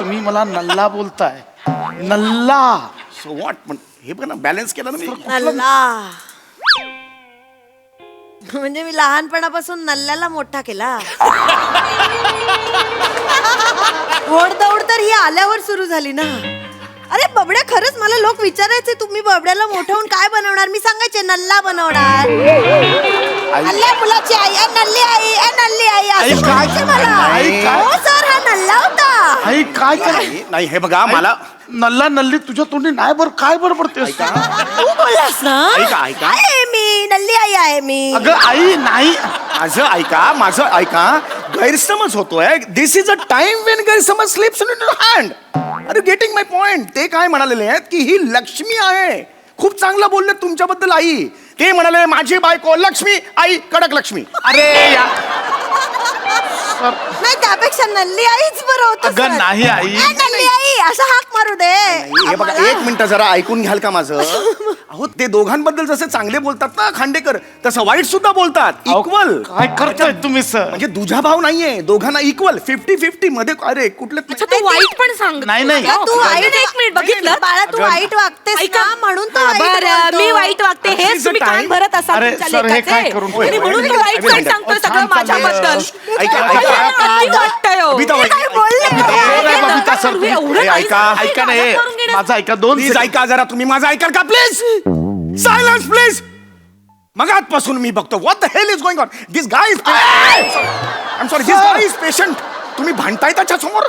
तुम्ही मला नल्ला बोलताय. नल्ला. So what? पण हे बघ ना, बॅलन्स केला ना मी. नल्ला म्हणजे मी लहानपणापासून नल्ल्याला मोठा केला. ओढदौड तर ही आल्यावर सुरू झाली ना. अरे बबड्या, खरंच मला लोक विचारायचे तुम्ही बबड्याला मोठं होऊन काय बनवणार. मी सांगायचे नल्ला बनवणार. नल्ल्या मुलाची आई, नल्ली आई, नल्ली आई असं म्हणायचे मला. हो सर, हा नल्ला होता. आई काय करा. नाही हे बघा, मला नल्ला नल्ली तुझ्या तोंडी नाही बरं. काय बरं पडतेस तू बोललास ना. ऐका. आहे मी नल्ली आई आहे मी. अगं आई नाही. माझं ऐका. गैरसमज होतोय. This is a time when गैरसमज स्लिप्स इन युअर हँड. अरे गेटिंग माय पॉइंट. ते काय म्हणालेले आहेत की ही लक्ष्मी आहे. खूप चांगलं बोलले तुमच्याबद्दल आई. ते म्हणाले माझी बायको लक्ष्मी, आई कडक लक्ष्मी. अरे या नाही, त्यापेक्षा नल्ली आईच बरं होतं. अगं नाही आई. नल्ली आई असं हाक मारू दे. हे बघा, एक मिनिट जरा ऐकून घ्याल का माझं. अहो, ते दोघांबद्दल जसे चांगले बोलतात ना खांडेकर, तसं वाईट सुद्धा बोलतात. इक्वल. काय करताय तुम्ही सर. म्हणजे दुजा भाव नाहीये, दोघांना इक्वल 50-50 मध्ये. अरे कुठलं अच्छा, तू वाईट पण सांग. नाही, नाही. तू वाईट एक मिनिट बघितलं. बाळा, तू वाईट वागतेस ऐका. ना, म्हणून तू हा, वाईट बरं, बोलतो. मी वाईट वागते हेच तुम्ही कान भरत असाल अरे, तुमच्या सर, हे काय लेकाचे. करून आणि म्हणून तू वाईट वाईट सांगतोय सगळं छान चाललंय. माझ्याबद्दल. ऐका. किती वाटतंय हो. बबिता हे काय बोलले? बबिता सर, तुम्ही एवढं नाही ऐका. सांगत. ऐका ना हे. करून घेण्यास- माझं ऐका. दोन प्लीज ऐका जरा. तुम्ही माझं ऐकाल का प्लीज. Silence please. मगातपासून मी बघतो. What the hell is going on. This guy is I am sorry. This guy is patient. तुम्ही भांडताय त्याच्या समोर.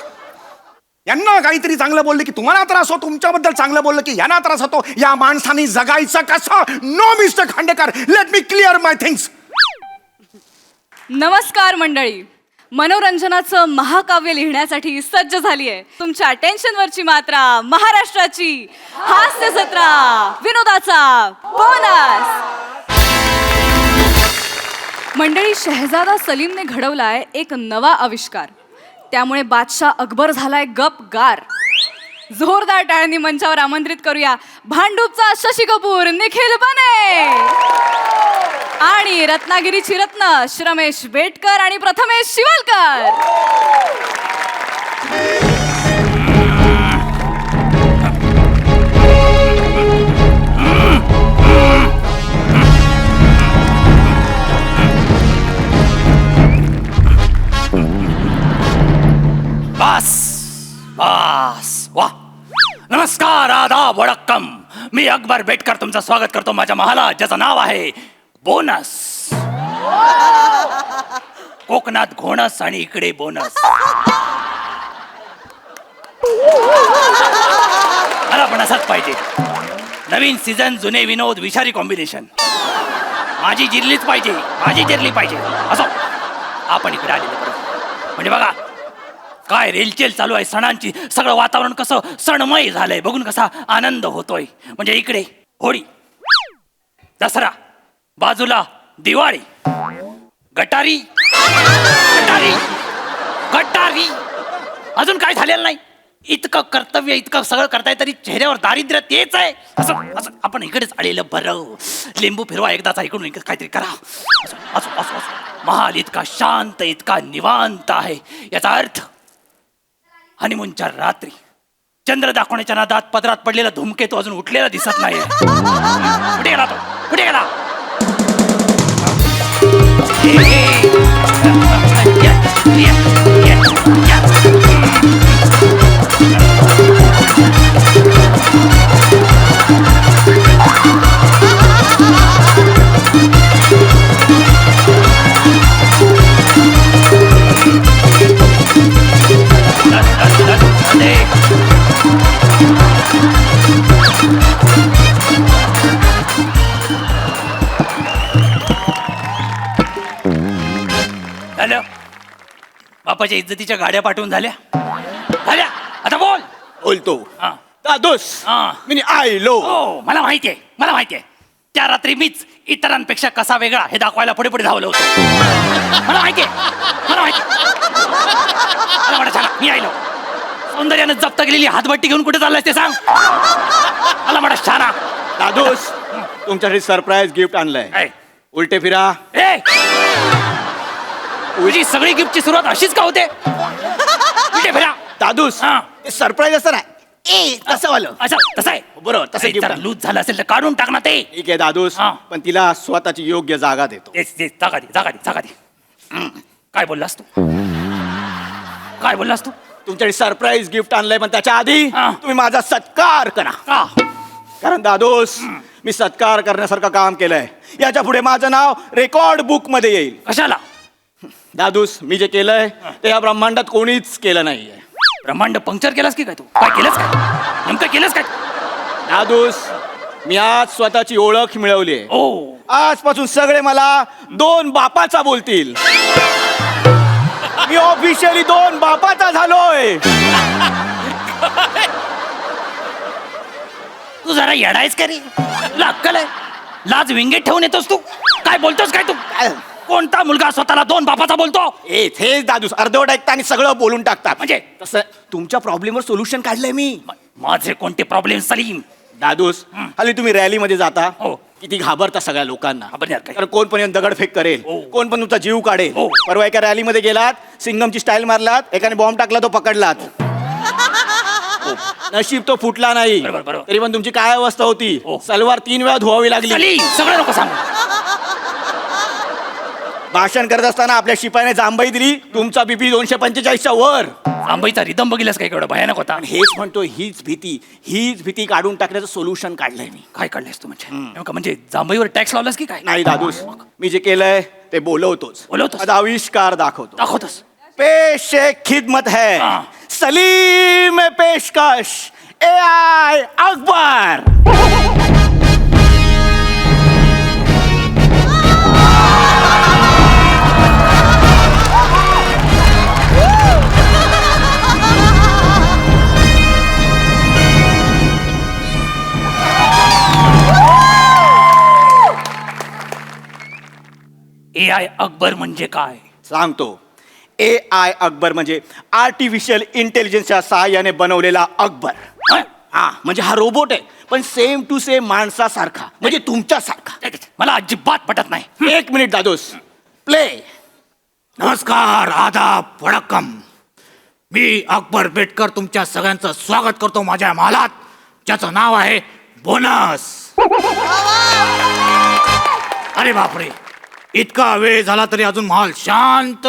यांना काहीतरी चांगलं बोलले की तुम्हाला त्रास होतो, तुमच्याबद्दल चांगलं बोललं की यांना त्रास होतो. या माणसाने जगायचं कसं. No mister Khandekar, let me clear my things. नमस्कार मंडळी. मनोरंजनाचं महाकाव्य लिहिण्यासाठी सज्ज झाली आहे तुमच्या टेन्शनवरची मात्रा, महाराष्ट्राची हास्य जत्रा, विनोदाचा बोनस. मंडळी, शहजादा सलीमने घडवलाय एक नवा आविष्कार. त्यामुळे बादशाह अकबर झालाय गपगार. जोरदार टाळ्यांनी मंचावर आमंत्रित करूया भांडूपचा शशी कपूर, निखिल बने आणि रत्नागिरीची रत्न श्रमेश बेटकर आणि प्रथमेश शिवलकर. बस वा. नमस्कार, आदाब, वडक्कम. मी अकबर बेटकर तुमचं स्वागत करतो माझ्या महालात, ज्याचं नाव आहे बोनस. कोकणात घोणस आणि इकडे बोनस. मला पण असंच पाहिजे. नवीन सीझन, जुने विनोद, विषारी कॉम्बिनेशन. माझी जिरलीच पाहिजे, माझी जिरली पाहिजे. असो, आपण इकडे आलेलो बरोबर. म्हणजे बघा काय रेलचेल चालू आहे सणांची. सगळं वातावरण कसं सणमय झालंय. बघून कसा आनंद होतोय. म्हणजे इकडे होळी, दसरा, बाजूला दिवाळी, गटारी गटारी गटारी. अजून काय झालेलं नाही. इतकं कर्तव्य, इतकं सगळं करताय तरी चेहऱ्यावर दारिद्र्य तेच आहे. असं असं आपण इकडेच आलेलं बरं. लिंबू फिरवा एकदाचा, इकडून इकडे काहीतरी करा. असं असं असं असं. महाल इतका शांत, इतका निवांत आहे. याचा अर्थ हनीमूनच्या रात्री चंद्र दाखवण्याच्या नादात पदरात पडलेला धूमकेतू अजून उठलेला दिसत नाही. कुठे गेला तो, कुठे गेला. झालं. बापाच्या इज्जतीच्या गाड्या पाठवून झाल्या. आता बोल. बोलतो. हा. दादोस हा. मी आयलो. हो, मला माहितीये, मला माहितीये. त्या रात्री मीच इतरांपेक्षा कसा वेगळा हे दाखवायला पुढे पुढे धावलो होतो. मला माहितीये, मला माहिती. मला वाटत छान मी आयलो. सौंदर्यानं जप्त केलेली हातभट्टी घेऊन कुठे चाललाय ते सांग. मला वाटत छान. दादोस तुमच्यासाठी सरप्राईज गिफ्ट आणलंय. उलटे फिरा. ए, तुझी सगळी गिफ्टची सुरुवात अशीच का होते. उलटे फिरा. दादूस हा. ते सरप्राईज असतं ना ए तसं वालं अच्छा तसं आहे बरोबर तसं अरे, gift जरा आण. लूज झालं असेल तर काढून टाक ना ते ठीक आहे दादूस हा. पण तिला स्वतःची योग्य जागा देतो तेच तेच जागा दे जागा दे जागा दे काय बोललास तू काय बोललास तू तुमच्याकडे सरप्राईज गिफ्ट आणलंय पण त्याच्या आधी हा. तुम्ही माझा सत्कार करा का कारण दादोस मी सत्कार करण्यासारखं काम केलंय याच्या पुढे माझं नाव रेकॉर्ड बुक मध्ये येईल कशाला दादूस मी जे केलंय ते या ब्रह्मांडात कोणीच केलं नाहीये ब्रह्मांड पंक्चर केलास की काय तू काय केलंस काय नेमकं केलंस काय दादूस मी आज स्वतःची ओळख मिळवली आहे ओ आजपासून सगळे मला 2 बापाचा बोलतील मी ऑफिशियली 2 बापाचा झालोय तू जरा येडायस का रे तुला अक्कल आहे लाज विंगेत ठेवून येतोस तू काय बोलतोस काय तू कोणता मुलगा स्वतःला 2 बापाचा बोलतो हेच दादूस अर्धवट ऐकता आणि सगळं बोलून टाकता म्हणजे तसं तुमच्या प्रॉब्लेमवर सोल्युशन काढलंय मी माझे कोणते प्रॉब्लेम सलीम दादूस हल्ली तुम्ही रॅलीमध्ये जाता हो. किती घाबरता सगळ्या लोकांना घाबरणार काय? कारण कोण पण येऊन दगडफेक करेल हो. कोण पण तुमचा जीव काढेल हो. परवा एका रॅलीमध्ये गेलात सिंगमची स्टाईल मारलात एकाने बॉम्ब टाकला तो पकडलात नशीब तो फुटला नाही बरोबर, बरोबर. तरी पण तुमची काय अवस्था होती हो. सलवार 3 वेळा धुवावी लागली सलीम सगळं नको सांग भाषण करत असताना आपल्या शिपायाने जांभई दिली तुमचा बीपी 245च्या वर आंबाईचा रिदम बघितलास काय केवढा भयानक होता आणि हेच म्हणतो हीच भीती काढून टाकण्याचं सोल्युशन काढलंय मी काय काढलेस तू नेमकं म्हणजे जांभईवर टॅक्स लावलास की काय नाही दादूस मी जे केलंय ते बोलवतोच बोलवतोस? माझा आविष्कार दाखवतो दाखवतोस पेश एक खिदमत है हाँ। सलीम पेशकश AI अकबर AI अकबर म्हणजे काय सांगतो AI अकबर म्हणजे आर्टिफिशियल इंटेलिजन्सच्या सहाय्याने बनवलेला अकबर हं? हा म्हणजे हा रोबोट आहे पण सेम टू सेम माणसासारखा म्हणजे तुमच्यासारखा मला अजिबात पटत नाही 1 मिनिट दादोस प्ले नमस्कार आदाब वडक्कम मी अकबर बेटकर तुमच्या सगळ्यांचं स्वागत करतो माझ्या महालात ज्याचं नाव आहे बोनस अरे बापरे इतका वेळ झाला तरी अजून महाल शांत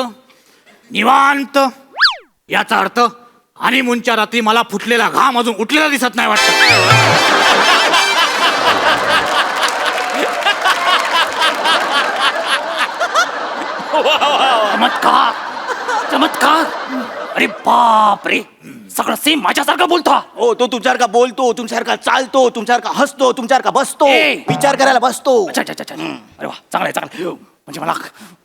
निवांत याचा अर्थ हनीमूनच्या रात्री मला फुटलेला घाम अजून उठलेला दिसत नाही वाटतं चमत्कार चमत्कार अरे बाप रे सगळं सेम माझ्यासारखं बोलतो हा. हो तो तुमच्यासारखा बोलतो तुमच्यासारखा चालतो तुमच्यासारखा हसतो तुमच्यासारखा बसतो ए! विचार करायला बसतो अच्छा अच्छा अच्छा अरे वा चांगलं आहे चांगलं आहे. म्हणजे मला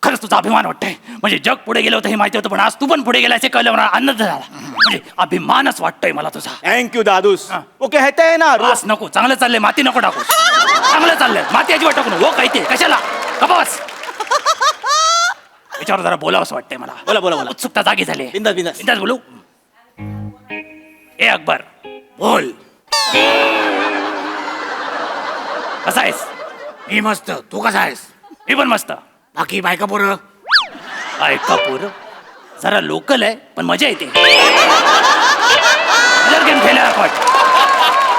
खरंच तुझा अभिमान वाटतंय म्हणजे जग पुढे गेलं होतं हे माहिती होतं पण आज तू पण पुढे गेलायस हे कळलं मला आनंद झाला म्हणजे अभिमानच वाटतोय मला तुझा थँक्यू दादूस हा. ओके कहते हैं ना रास नको चांगलं चाललंय माती नको टाकू चांगलं चाललंय माती अजिबात टाकू नको. हो काय ते कशाला कपास याच्यावर जरा बोलावं असं वाटतंय मला बोला, बोला, बोला. उत्सुकता जागी झाली बिंदास, बिंदास. बिंदास बोलू ए अकबर बोल कसा आहेस मी मस्त तू कसा आहेस मी पण मस्त बाकी बायका पोरं ऐका पोर जरा लोकल आहे पण मजा येते मिरर गेम खेळल्यासारखं वाटतं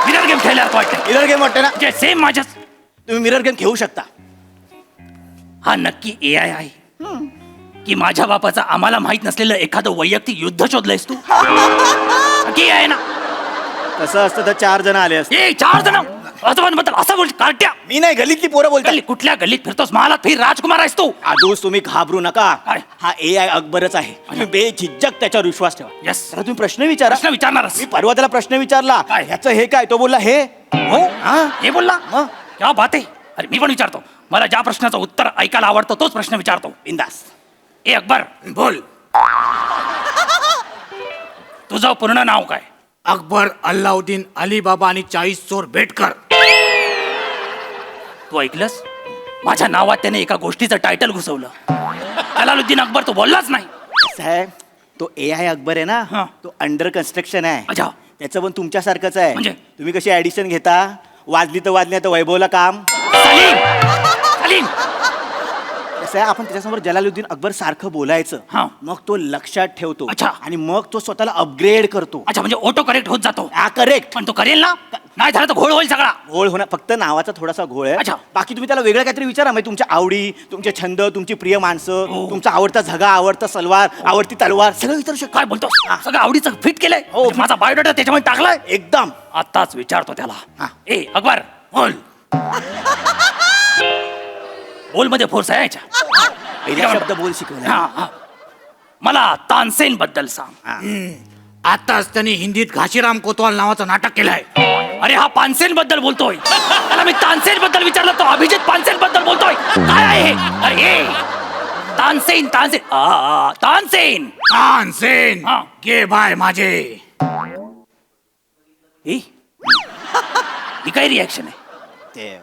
मिरर गेम खेळल्यासारखं वाटतं मिरर गेम वाटते ना म्हणजे सेम माझ्याच तुम्ही मिरर गेम खेळू शकता हा नक्की AI आहे की माझ्या बापाचा आम्हाला माहित नसलेलं एखादं वैयक्तिक युद्ध शोधलंयस तू नक्की आहे ना तसं असतं तर 4 जण आले असते ए 4 जण असं बोल कार्ट्या मी नाही गल्लीतली पोरं बोलतात गल्ली कुठल्या गल्लीत फिरतोस महालात फिर राजकुमार आहेस तू दादूस तुम्ही घाबरू नका काय? हा AI अकबरच आहे तुम्ही बेझिज्जक त्याच्यावर विश्वास ठेवा Yes. त्याला तुम्ही प्रश्न विचारा प्रश्न विचारणारच मी परवा त्याला प्रश्न विचारला काय? ह्याचं हे काय तो बोलला हे हो हा हे बोलला मग? क्या बात आहे अरे मी पण विचारतो मला ज्या प्रश्नाचं उत्तर ऐकायला आवडतं तोच प्रश्न विचारतो बिंदास ए अकबर बोल तुझं पूर्ण नाव काय अकबर अल्लाउद्दीन अलीबाबा आणि 40 चोर बेटकर तू ऐकलंस माझ्या नावात त्याने एका गोष्टीचं टायटल घुसवलं जलालुद्दीन अकबर तो बोललाच नाही साहेब तो AI अकबर आहे हा. ना तो अंडर कन्स्ट्रक्शन आहे अच्छा त्याचं पण तुमच्यासारखंच आहे म्हणजे? तुम्ही कशी ऍडिशन घेता वाजली तर वाजली तर वैभवला काम सलीम सलीम कसं आहे आपण त्याच्यासमोर जलालुद्दीन अकबर सारखं बोलायचं हा. मग तो लक्षात ठेवतो अच्छा. आणि मग तो स्वतःला अपग्रेड करतो. अच्छा म्हणजे ऑटो करेक्ट होत जातो. हा करेक्ट. पण तो करेल ना? नाही झालं तर घोळ होईल सगळा. घोळ होणार फक्त नावाचा थोडासा घोळ आहे. अच्छा. बाकी तुम्ही त्याला वेगळं काहीतरी विचारा म्हणजे तुमच्या आवडी, तुमचे छंद, तुमची प्रिय माणसं, हो. तुमचा आवडता झगा, आवडता सलवार, आवडती तलवार सगळं विचारू शकतो. काय बोलतो? सगळं आवडीचं फिट केलंय. हो. म्हणजे माझा बायोडाटा त्याच्यामध्ये टाकलाय. एकदम. आताच विचारतो त्याला. हा. ए अकबर बोल. बोल मध्ये फोर्स आहे याच्या. पहिला शब्द बोल शिकवला. हा, हा. मला तानसेन बद्दल सांग. आताच त्यांनी हिंदीत घाशीराम कोतवाल नावाचं नाटक केलंय. अरे हा पानसेन बद्दल बोलतोय. त्याला मी तानसेन बद्दल विचारलं तो अभिजित पानसेन बद्दल बोलतोय. काय आहे हे? अरे हे तानसेन तानसेन तानसेन. तानसेन हा. गे बाय माझे. ही काय रिॲक्शन आहे? ते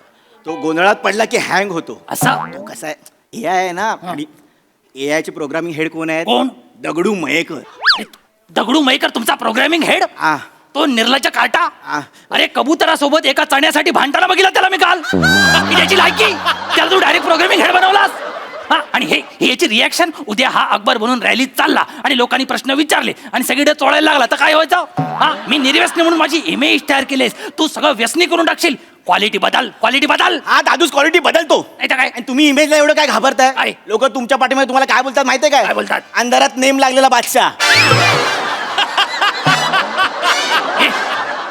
तो गोंधळात पडला की हँग होतो. असा तो कसा आहे ए आहे ना आणि ए चे प्रोग्रामिंग हेड कोण आहेत? कोण? दगडू मयेकर. अरे, दगडू मयेकर तुमचा प्रोग्रामिंग हेड? आ तो निर्लज्ज काटा. आ. अरे कबुतरासोबत एका चण्यासाठी भांडताना बघितलं त्याला मी काल. ही त्याची लायकी. त्याला तू डायरेक्ट प्रोग्रामिंग हेड बनवलास. हा आणि हे याची रिॲक्शन उद्या हा अकबर म्हणून रॅलीत चालला आणि लोकांनी प्रश्न विचारले आणि सगळीकडे चोळायला लागला तर काय व्हायचं? हा मी निर्व्यसनी म्हणून माझी इमेज तयार केलीस. तू सगळं व्यसनी करून टाकशील. क्वालिटी बदल क्वालिटी बदल. हा दादूस क्वालिटी बदलतो. नाही तर काय? आणि तुम्ही इमेजला एवढं काय घाबरताय? काय? लोक तुमच्या पाठीमध्ये तुम्हाला काय बोलतात माहितीये काय काय? बोलतात? अंधारात नेम लागलेला बादशाह. हे,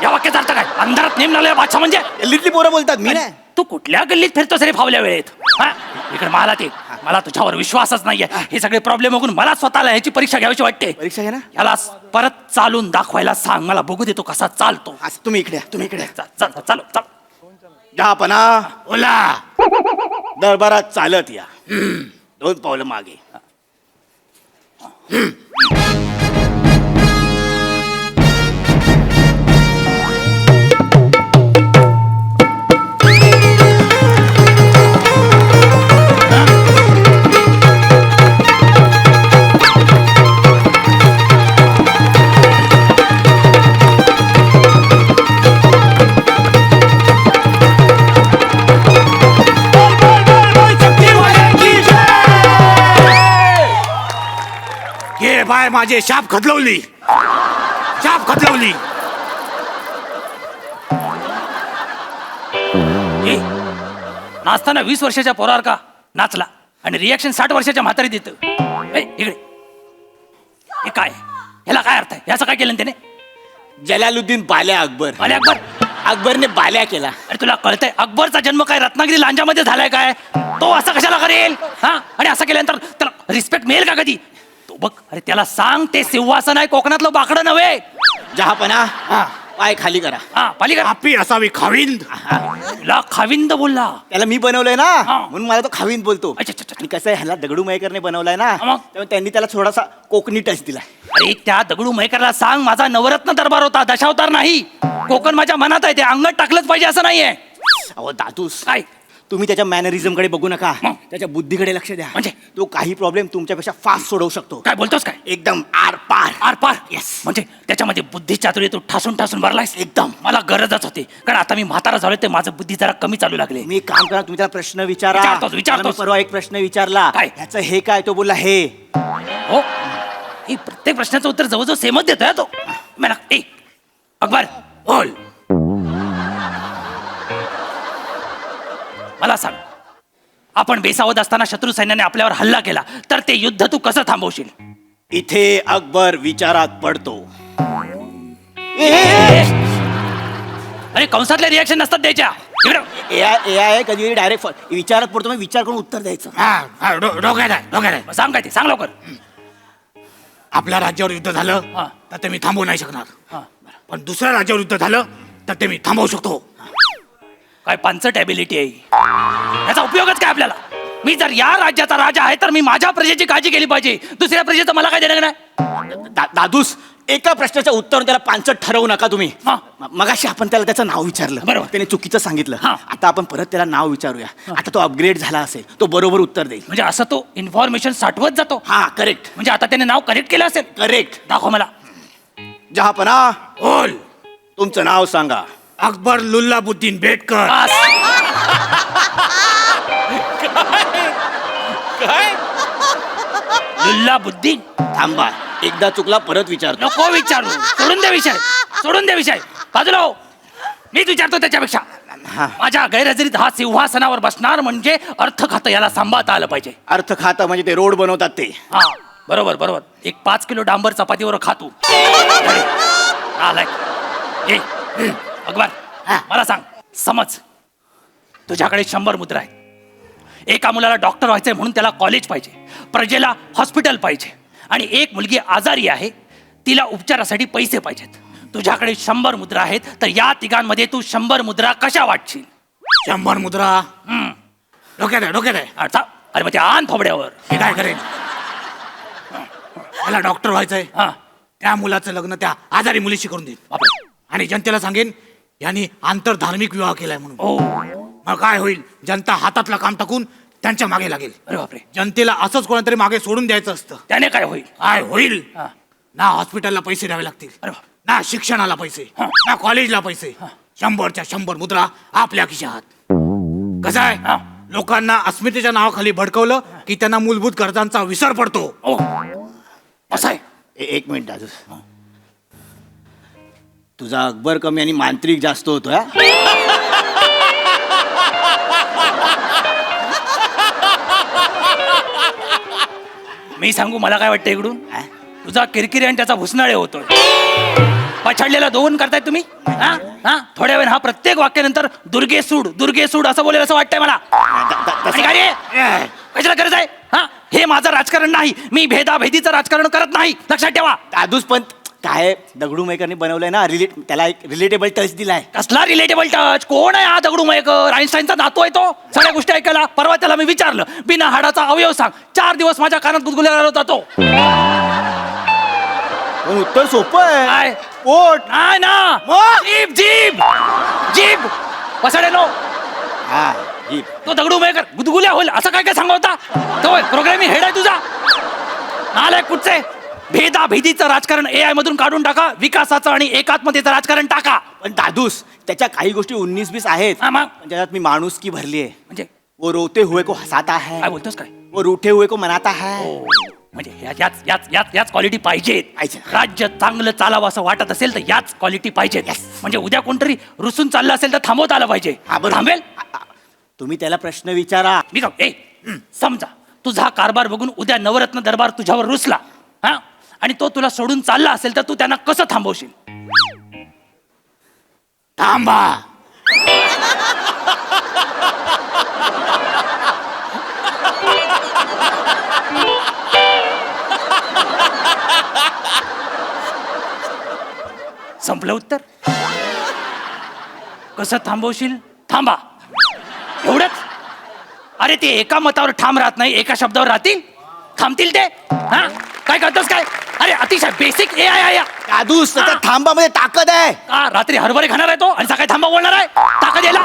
या वाक्याचा अर्थ काय? अंधारात नेम लागलेला बादशाह म्हणजे? गल्लीतली पोरं बोलतात मी नाही. तू कुठल्या गल्लीत फिरतोस रे फावल्या वेळेत? हा इकडे मला ते मला तुझ्यावर विश्वासच नाहीये. हे सगळे प्रॉब्लेम बघून मला स्वतःला ह्याची परीक्षा घ्यावीशी वाटते. परीक्षा घ्या ना. याला परत चालून दाखवायला सांग. मला बघू दे तो कसा चालतो. आज तुम्ही इकडे या, तुम्ही इकडे या. चालू चाल. जहापना बोला. दरबारात चालत या. 2 पावलं मागे. गे बाय माझे. शाप खदलवली. शाप खदलवली. ए, नाचताना 20 वर्षाच्या पोरावर का नाचला आणि रिॲक्शन 60 वर्षाच्या म्हातारी देत. इकडे हे काय? ह्याला काय अर्थ आहे? ह्याचं काय केलं त्याने? जलालुद्दीन बाल्या अकबर. अरे अकबर. अकबरने बाल्या केला. अरे तुला कळतंय अकबरचा जन्म काय रत्नागिरी लांजामध्ये झालाय काय? तो असं कशाला करेल? हा आणि असं केल्यानंतर त्याला रिस्पेक्ट मिळेल का कधी? तो बघ अरे त्याला सांग ते सिंहासन आहे कोकणातलं बाकडं नव्हे. जहापना पाय खाली करा. हा पालिका आपी असावी खाविंद. तुला खाविंद बोलला. त्याला मी बनवलंय ना हा. म्हणून मला तो खावीन बोलतो. अच्छा, अच्छा, अच्छा. आणि कसं आहे ह्याला दगडू मयेकरने बनवलाय ना हा मग? त्यामुळे त्यांनी त्याला थोडासा कोकणी टच दिला. अरे त्या दगडू मयकरला सांग माझा नवरत्न दरबार होता दशावतार नाही. कोकण माझ्या मनात आहे ते अंगात टाकलंच पाहिजे असं नाहीये. अहो दादूस काय? तुम्ही त्याच्या मॅनरिझम कडे बघू नका. मग? त्याच्या बुद्धीकडे लक्ष द्या. म्हणजे? तो काही प्रॉब्लेम तुमच्यापेक्षा फास्ट सोडवू शकतो. काय बोलतोस काय? एकदम आर पार. आर पार. Yes. म्हणजे त्याच्यामध्ये बुद्धी चातुर्य तू ठासून ठासून भरलायस. एकदम. मला गरजच होती कारण आता मी म्हातारा झालोय ते माझं बुद्धी जरा कमी चालू लागले. मी काम करा तुम्ही त्याला प्रश्न विचारा. विचारतोस. त्याला मी परवा एक प्रश्न विचारला. काय? ह्याचं हे काय? तो बोलला हे. हो ही प्रत्येक प्रश्नाचं उत्तर जवळजवळ सेमच देतोय हा तो. मला ए अकबर बोल. मला सांग आपण बेसावध असताना शत्रू सैन्याने आपल्यावर हल्ला केला तर ते युद्ध तू कसं थांबवशील? इथे अकबर विचारात पडतो. अरे कंसातल्या रिॲक्शन नसतात द्यायच्या. ए आय कधी डायरेक्ट विचारात पडतो मग विचार करून उत्तर द्यायचं. डोक्यात आहे डोक्यात आहे. सांग काय ते सांग लवकर. आपल्या राज्यावर युद्ध झालं हा. तर ते मी थांबवू नाही शकणार. हा. पण दुसऱ्या राज्यावर युद्ध झालं तर ते मी थांबवू शकतो. काय पांचट ॲबिलिटी आहे याचा उपयोगच काय आपल्याला? मी जर या राज्याचा राजा आहे तर मी माझ्या प्रजेची काळजी केली पाहिजे. दुसऱ्या प्रजेचं मला काय देणं नाही. दादूस एका प्रश्नाच्या उत्तर त्याला पांचट ठरवू नका तुम्ही. हा. मगाशी आपण त्याला त्याचं नाव विचारलं. बरोबर. त्याने चुकीचं सांगितलं. हा. आता आपण परत त्याला नाव विचारूया. आता तो अपग्रेड झाला असेल तो बरोबर उत्तर देईल. म्हणजे असं तो इन्फॉर्मेशन साठवत जातो. हा करेक्ट म्हणजे आता त्याने नाव करेक्ट केलं असेल. करेक्ट. दाखव मला. जहापना बोल. तुमचं नाव सांगा. अकबर लुल्लाबुद्दीन बेटकर. बस. लुल्लाबुद्दीन. थांबा, एकदा चुकला परत विचारतो. नको विचारू, सोडून दे विषय बाजूला हो. मीच विचारतो त्याच्यापेक्षा. माझ्या गैरहजेरीत हा सिंहासनावर बसणार म्हणजे अर्थ खातं याला सांभाळता आलं पाहिजे. अर्थ खातं म्हणजे ते रोड बनवतात ते. हा बरोबर. एक 5 किलो डांबर चपातीवर खातो. ए अकबर, मला सांग, समज तुझ्याकडे 100 मुद्रा आहे. एका मुलाला डॉक्टर व्हायचंय म्हणून त्याला कॉलेज पाहिजे, प्रजेला हॉस्पिटल पाहिजे, आणि एक मुलगी आजारी आहे, तिला उपचारासाठी पैसे पाहिजेत. तुझ्याकडे 100 मुद्रा आहेत, तर या तिघांमध्ये तू 100 मुद्रा कशा वाटशील? 100 मुद्रा डोक्यात आहे. अरे मग ते आण थोबड्यावर. हे काय करेन? मला डॉक्टर व्हायचंय, हा त्या मुलाचं लग्न त्या आजारी मुलीशी करून देईन बापरे. आणि जनतेला सांगेन यांनी आंतरधार्मिक विवाह केलाय म्हणून. ओ मग काय होईल? जनता हातातलं काम टाकून त्यांच्या मागे लागेल. अरे बापरे. जनतेला असंच कोणातरी मागे सोडून द्यायचं असतं. त्याने काय होईल? काय होईल? हा. ना हॉस्पिटलला पैसे द्यावे लागतील, अरे बाप. ना शिक्षणाला पैसे, हा. ना कॉलेजला पैसे. 100च्या 100 मुद्रा आपल्या खिशात. कसं हा. आहे, लोकांना अस्मितेच्या नावाखाली भडकवलं की त्यांना मूलभूत गरजांचा विसर पडतो. ओ असं आहे. एक मिनिट दादू, तुझा अकबर कमी आणि मांत्रिक जास्त होतोय. मी सांगू मला काय वाटतं इकडून? तुझा किरकिरी आणि त्याचा भुसनाळे होतोय. पछाडलेला 2 करताय तुम्ही. थोड्या वेळ हा प्रत्येक वाक्यानंतर दुर्गे सूड असं बोलेल असं वाटतंय मला. आणि काय रे? कशाला गरज आहे? हे माझं राजकारण नाही. मी भेदाभेदीचं राजकारण करत नाही, लक्षात ठेवा. दादूस पण काय दगडू मेकरने बनवलंय ना, त्याला एक रिलेटेबल टच दिलाय. कसला रिलेटेबल टच? कोण आहे हा दगडू मयेकर? आईन्स्टाईनचा नातू आहे तो. सगळ्या गोष्टी ऐकायला. परवा त्याला मी विचारलं, बिना हाडाचा अवयव सांग. 4 दिवस माझ्या कानात गुदगुल्या होता तो. पण उत्तर सोपं आहे. काय? पोट. नाही ना, जीभ वसाडे नो. हा, ही. तो दगडू मयेकर गुदगुल्या होईल असं काय काय सांगत होता तो? प्रोग्रामिंग हेड आहे तुझा. नालायक कुठचे? भेदाभेदीचं राजकारण AI मधून काढून टाका, विकासाचं आणि एकात्मतेचं राजकारण टाका. पण दादूस, त्याच्या काही गोष्टी 19-20 आहेत. हा, मग? पण त्याच्यात मी माणुसकी भरली आहे. म्हणजे वो रोते हुए को हसाता है, काय बोलतोस काय? वो रूठे हुए को मनाता है. म्हणजे याच क्वालिटी पाहिजेत. पाहिजे. राज्य चांगलं चालावं असं वाटत असेल तर याच क्वालिटी पाहिजेत. म्हणजे उद्या कोणतरी रुसून चाललं असेल तर थांबवता आलं पाहिजे. हा, बरोबर. थांबेल? तुम्ही त्याला प्रश्न विचारा. मी का समजा तुझा कारभार बघून उद्या नवरत्न दरबार तुझ्यावर रुसला, आणि तो तुला सोडून चालला असेल तर तू त्यांना कसं थांबवशील? थांबा. संपलं उत्तर. कसं थांबवशील? थांबा, एवढंच. अरे ते एका मतावर ठाम राहत नाही, एका शब्दावर राहतील. थांबतील ते? काय करतोस काय? अरे अतिशय बेसिक AI आहे. दादूस, त्याच्या थांबामध्ये ताकद आहे. का रात्री हरभरे खाणार आहे तो आणि सकाळी थांबा बोलणार आहे? ताकद यायला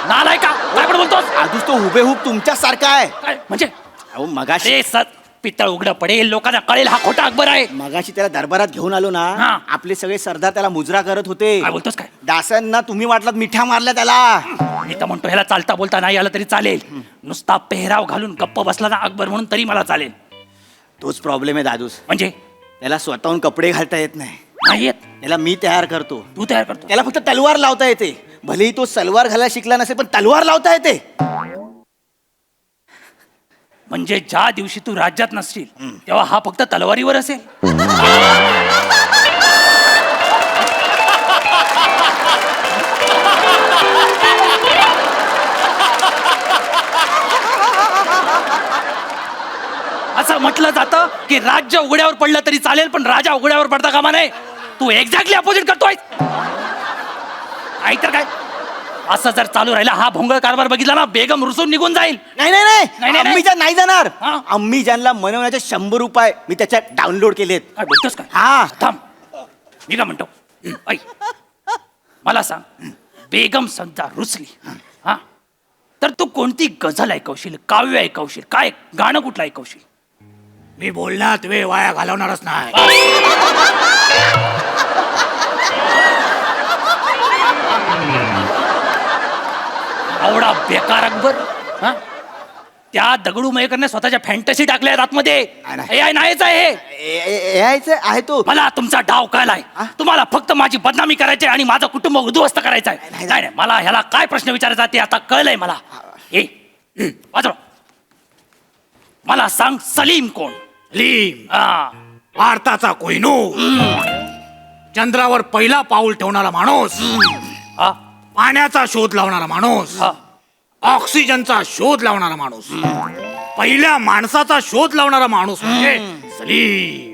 नालाय का? काय पण बोलतोस? दादूस, तो हुबेहूब तुमच्या सारखा आहे. काय म्हणजे? अहो, मगाशी अरे पित्तळ उघडं पडेल, लोकांना कळेल हा खोटा अकबर आहे. मगाशी त्याला दरबारात घेऊन आलो ना, हा. आपले सगळे सरदार त्याला मुजरा करत होते. काय बोलतोस काय? दासांना तुम्ही वाटलात मिठ्या मारल्या त्याला. मी तर म्हणतो ह्याला चालता बोलता नाही आलं तरी चालेल. नुसता पेहराव घालून गप्प बसला ना अकबर म्हणून तरी मला चालेल. तोच प्रॉब्लेम आहे दादूस. म्हणजे त्याला स्वतःहून कपडे घालता येत नाही. नाही येत? त्याला मी तयार करतो. तू तयार करतो? त्याला फक्त तलवार लावता येते. भलेही तो सलवार घालायला शिकला नसेल, पण तलवार लावता येते. म्हणजे ज्या दिवशी तू राज्यात नसशील तेव्हा हा फक्त तलवारीवर असेल. असं म्हटलं जातं की राज्य उघड्यावर पडलं तरी चालेल पण राजा उघड्यावर पडता कामा नये. तू एक्झॅक्टली अपोजिट करतोय. तर काय असं जर चालू राहिला हा भोंगळ कारभार बघितला ना, बेगम रुसून निघून जाईल. नाही नाही नाही, नाही, नाही. अम्मीजान नाही जाणार. हा. अम्मीजानला मनवण्याचे 100 रुपये मी त्याच्यात डाउनलोड केलेत. काय बोलतोस काय? हा. थांब, मी काय म्हणतो ऐक, मला सांग, बेगम समजा रुसली तर तू कोणती गझल ऐकवशील, काव्य ऐकवशील, काय गाणं कुठलं ऐकवशील? मी बोलण्यात वेळ वाया घालवणारच नाही. एवढा बेकार अकबर, त्या दगडू मयेकरने स्वतःच्या फॅन्टसी टाकल्या आतमध्ये. AI नाहीच आहे हे. आहे तो. मला तुमचा डाव कळलाय. तुम्हाला फक्त माझी बदनामी करायची आणि माझं कुटुंब उद्ध्वस्त करायचं आहे. नाही नाही, मला ह्याला काय प्रश्न विचारायचा ते आता कळलंय मला. वाजव. मला सांग, सलीम कोण? सलीम हा. भारताचा कोहिनूर, चंद्रावर पहिला पाऊल ठेवणारा माणूस, हा? पाण्याचा शोध लावणारा माणूस, हा. ऑक्सिजनचा शोध लावणारा माणूस, पहिल्या माणसाचा शोध लावणारा माणूस म्हणजे सलीम.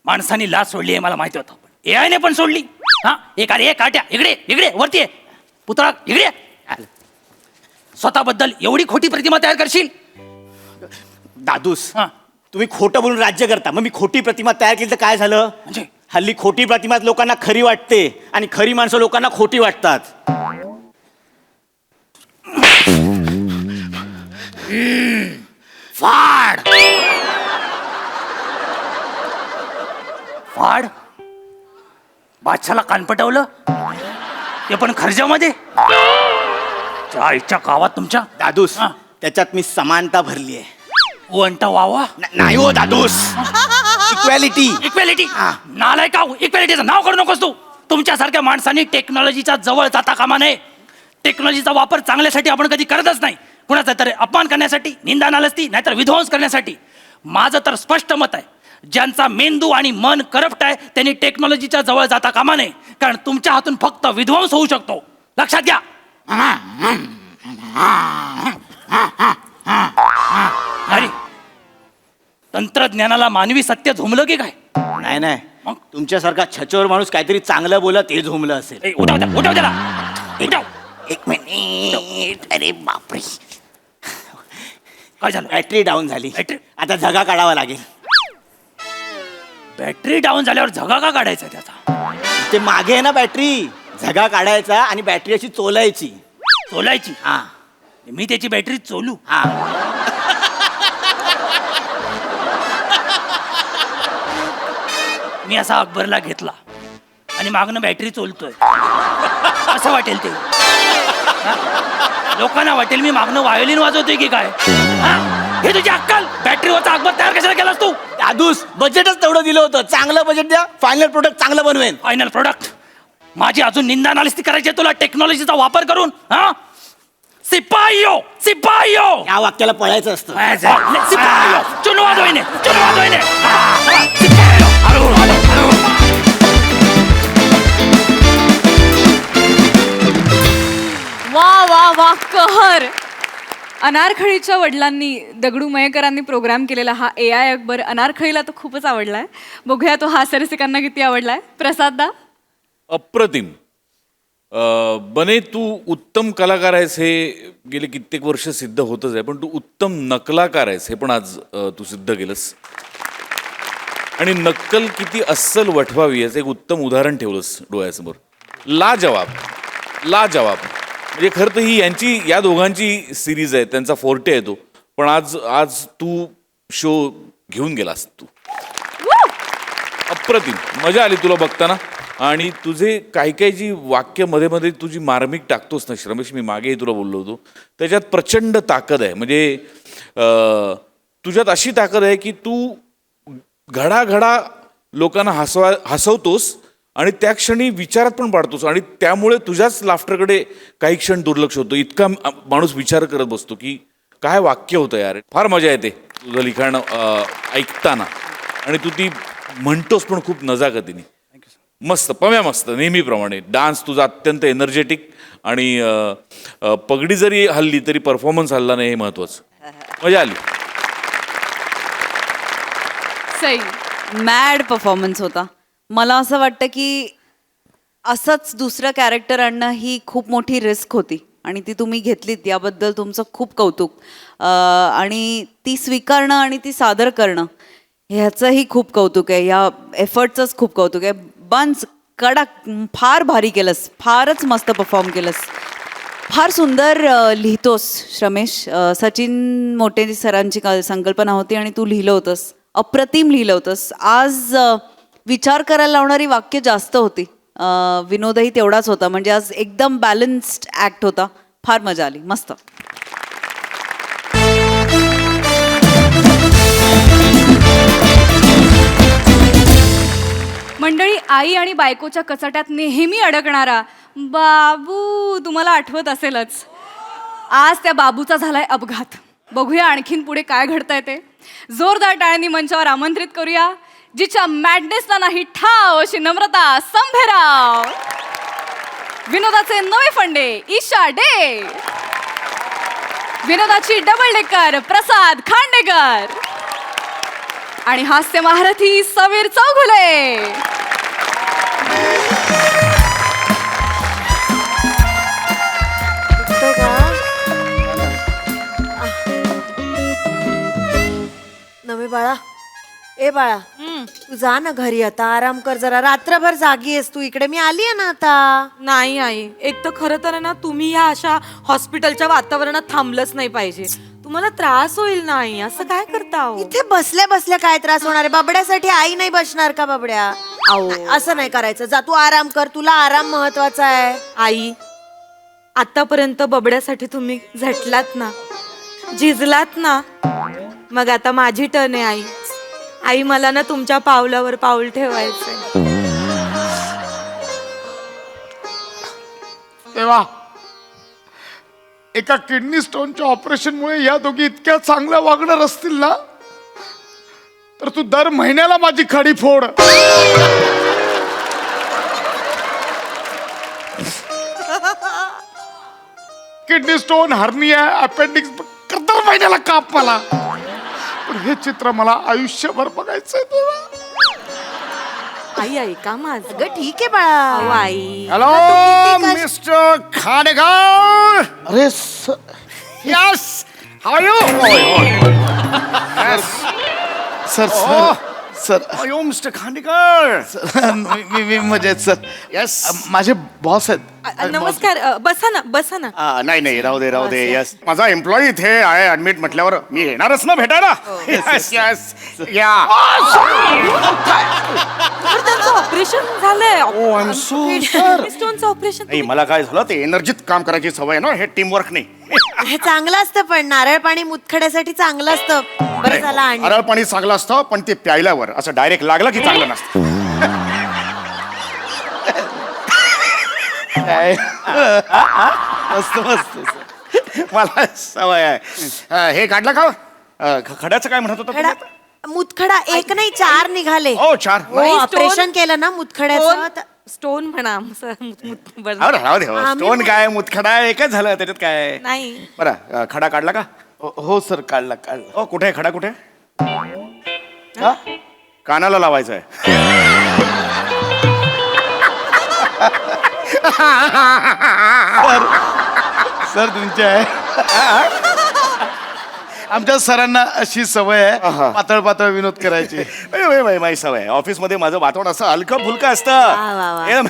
माणसाने लाच सोडली आहे मला माहिती होतं, पण AI ने पण सोडली. हा, एक अरे एक काट्या इकडे इकडे वरती आहे, पुतळा इकडे. स्वतःबद्दल एवढी खोटी प्रतिमा तयार करशील? दादूस, हा. तुम्ही खोटं बोलून राज्य करता, मग मी खोटी प्रतिमा तयार केली तर काय झालं? म्हणजे हल्ली खोटी प्रतिमा लोकांना खरी वाटते आणि खरी माणसं लोकांना खोटी वाटतात. फाड. फाड? बादशाला कान पटवलं, ते पण खर्जामध्ये. आईच्या गावात तुमच्या. दादूस, हा. त्याच्यात मी समानता भरली आहे. वंटा वावा. नाही हो दादूस, इक्वॅलिटी. इक्वॅलिटी? नालाय का? इक्वॅलिटीचं नाव करू नकोस तू. तुमच्यासारख्या माणसांनी टेक्नॉलॉजीच्या जवळ जाता कामा नये. टेक्नॉलॉजीचा वापर चांगल्यासाठी आपण कधी करतच नाही, कुणाचा तर अपमान करण्यासाठी, निंदा नालस्ती, नाहीतर विध्वंस करण्यासाठी. माझं तर स्पष्ट मत आहे, ज्यांचा मेंदू आणि मन करप्ट आहे त्यांनी टेक्नॉलॉजीच्या जवळ जाता कामा नये, कारण तुमच्या हातून फक्त विध्वंस होऊ शकतो. लक्षात घ्या. अरे, तंत्रज्ञानाला मानवी सत्य झोंबलं की काय? नाही नाही, मग? तुमच्यासारखा छचोर माणूस काहीतरी चांगलं बोलत हे झोमलं असेल. ए, उठव त्याला. उठव. एक मिनिट. अरे बापरे, काय झालं? बॅटरी डाऊन झाली. बॅटरी? आता झगा काढावा लागेल. बॅटरी डाऊन झाल्यावर झगा का काढायचा त्याचा? ते मागे आहे ना बॅटरी, झगा काढायचा आणि बॅटरी अशी चोलायची. चोलायची? हा मी त्याची बॅटरी चोलू? हा. मी असा अकबरला घेतला आणि मागणं बॅटरी चोलतोय, असं वाटेल ते. हा? लोकांना वाटेल मी मागणं व्हायोलिन वाजवतोय की काय. हा? हे तुझी अक्कल? बॅटरीवरचा अकबर तयार कशाला केलास तू? दादूस, बजेटच तेवढं दिलं होतं. चांगलं बजेट द्या, फायनल प्रोडक्ट चांगलं बनवेन. Final product? माझी अजून निंदा नालिस्ती करायची आहे तुला टेक्नॉलॉजीचा वापर करून? हा? सिपाहियो, सिपाहियो. या वाक्याला पळायचं असतं. सिपाहियो, चुनवा दोयने, चुनवा दोयने. सिपाहियो. वा वा वा, कहर. अनारखळीच्या वडिलांनी दगडू मयेकरांनी प्रोग्राम केलेला हा AI अकबर अनारखळीला तो खूपच आवडलाय. बघूया तो हास्यरसिकांना किती आवडलाय. प्रसाद दा? अप्रतिम. बने, तू उत्तम कलाकार आहेस हे गेले कित्येक वर्ष सिद्ध होतच आहे, पण तू उत्तम नकलाकार आहेस हे पण आज तू सिद्ध केलंस. आणि नक्कल किती अस्सल वठवावी याचं एक उत्तम उदाहरण ठेवलंस डोळ्यासमोर. लाजवाब, लाजवाब. म्हणजे खरं तर ही या दोघांची सिरीज आहे, त्यांचा फोर्टे आहे तो, पण आज तू शो घेऊन गेलास तू. अप्रतिम मजा आली तुला बघताना. आणि तुझे काही जी वाक्य मध्ये मध्ये तुझी मार्मिक टाकतोस ना श्रमेश, मी मागेही तुला बोललो होतो, त्याच्यात प्रचंड ताकद आहे. म्हणजे तुझ्यात अशी ताकद आहे की तू घडाघडा लोकांना हसवतोस आणि त्या क्षणी विचारात पण पाडतोस, आणि त्यामुळे तुझ्याच लाफ्टरकडे काही क्षण दुर्लक्ष होतं. इतका माणूस विचार करत बसतो की काय वाक्य होतं यार. फार मजा येते तुझं लिखाण ऐकताना, आणि तू ती म्हणतोस पण खूप नजाकतीने. मस्त पम्या, मस्त नेहमीप्रमाणे. डान्स तुझा अत्यंत एनर्जेटिक, आणि पगडी जरी हल्ली तरी परफॉर्मन्स हल्ला नाही हे महत्वाचं. मजा आली. सई? मॅड परफॉर्मन्स होता. मला असं वाटतं की असंच दुसरं कॅरेक्टर आणणं ही खूप मोठी रिस्क होती आणि ती तुम्ही घेतलीत, याबद्दल तुमचं खूप कौतुक. आणि ती स्वीकारणं आणि ती सादर करणं ह्याचंही खूप कौतुक आहे. या एफर्टचंच खूप कौतुक आहे. बन्स कडक, फार भारी केलंस, फारच मस्त परफॉर्म केलंस. फार सुंदर लिहितोस श्रमेश. सचिन मोटे सरांची संकल्पना होती आणि तू लिहिलं होतंस. अप्रतिम लिहिलं होतंस. आज विचार करायला लावणारी वाक्य जास्त होती. विनोदही तेवढाच होता. म्हणजे आज एकदम बॅलन्स्ड ॲक्ट होता. फार मजा आली. मस्त. मंडळी, आई आणि बायकोच्या कचाट्यात नेहमी अडकणारा बाबू तुम्हाला आठवत असेलच. आज त्या बाबूचा झालाय अपघात. बघूया आणखीन पुढे काय घडतंय ते. जोरदार टाळ्यांनी मंचावर आमंत्रित करूया जिच्या मॅडनेसला नाही ठाव अशी नम्रता संभेराव, विनोदाचे नवे फंडे ईशा डे, विनोदाची डबल डेकर प्रसाद खांडेकर आणि हास्य महारथी समीर चौगुले. दिसतंय का? नवे बाळा, ए बाळा, तू जा ना घरी आता, आराम कर जरा. रात्रभर जागी आहेस तू, इकडे मी आली आहे ना आता. नाही आई, एक तर खरं तर आहे ना, तुम्ही या अशा हॉस्पिटलच्या वातावरणात थांबलंच नाही पाहिजे. तुम्हाला त्रास होईल नाही, असं काय करता हो? इथे बसल्या बसल्या काय त्रास होणार आहे? बाबड्यासाठी आई नाही बसणार का बाबड्या? असं नाही करायचं. जा तू आराम कर, तुला आराम महत्वाचा आहे. आई, आतापर्यंत बबड्यासाठी तुम्ही झटलात ना, झिजलात ना, मग आता माझी टर्न आहे आई. आई, मला ना तुमच्या पावलावर पाऊल ठेवायचंय. तेव्हा एका किडनी स्टोनच्या ऑपरेशनमुळे या दोघी इतक्या चांगल्या वागणार असतील ना, तर तू दर महिन्याला माझी खडी फोड. किडनी स्टोन, हर्निया, अपेंडिक्स दर महिन्याला काप मला. पण हे चित्र मला आयुष्यभर बघायचंय तेव्हा. आई, आई का माझं? अगं ठीक आहे बाळा. अहो, आई. Hello mister Khandekar. अरे yes, how are you? Sir sir sir how are you mister Khandekar? मी मजेत सर. यस. माझे बॉस आहेत. नमस्कार, बसा ना, बसा ना. नाही नाही, राहू दे. यस, माझा एम्प्लॉई इथे आहे ऍडमिट म्हटल्यावर मी येणारच ना भेटायला. यस यस या. त्यांचं ऑपरेशन झालंय. I am so sir. स्टोनचं ऑपरेशन. नाही, मला काय झालं, ते एनर्जीत काम करायची सवय आहे ना, हे टीम वर्क नाही. हे चांगलं असतं, पण नारळ पाणी मुतखड्यासाठी चांगलं असतं. बरं झालं आणि नारळ पाणी चांगलं असतं, पण ते प्यायल्यावर असं डायरेक्ट लागलं की चांगलं नसतं. काय मस्त मस्त सर. मला सवय आहे. हे काढलं का? खड्याचं काय म्हणत होता खडा तुम्ही? मुतखडा एक नाही 4 निघाले. हो, 4. ऑपरेशन केलं ना मुतखड्याचं. स्टोन म्हणा. राहू दे. स्टोन काय, मुतखडा एकच झालं, त्याच्यात काय. नाही. बरं, खडा काढला का? हो सर, काढला. हो, कुठे आहे खडा? कुठे? हा? कानाला लावायचं आहे. सर तुमची आहे. आमच्या सरांना अशी सवय आहे पातळ पातळ विनोद करायची. माझी सवय आहे. ऑफिसमध्ये माझं वातावरण असं हलकं फुलकं वा, असतं. एकदम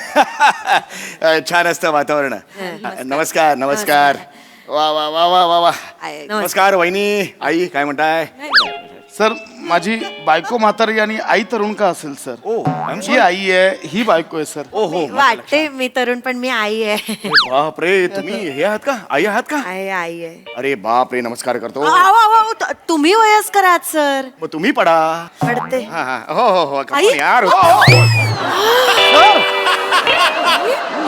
छान असतं वातावरण. नमस्कार नमस्कार. वा वा वा वा वा वा. नमस्कार वहिनी, आई, काय म्हणताय? सर माझी बायको म्हातारी आणि आई तरुण का असेल सर? ही आई आहे, ही बायको आहे सर. हो. वाटते मी तरुण, पण मी आई आहे. बापरे, तुम्ही हे आहात का? आई आहात का? आई आहे. अरे बापरे, नमस्कार करतो. तुम्ही वयस्कर आहात सर. मग तुम्ही पडा. पडते. हो यार.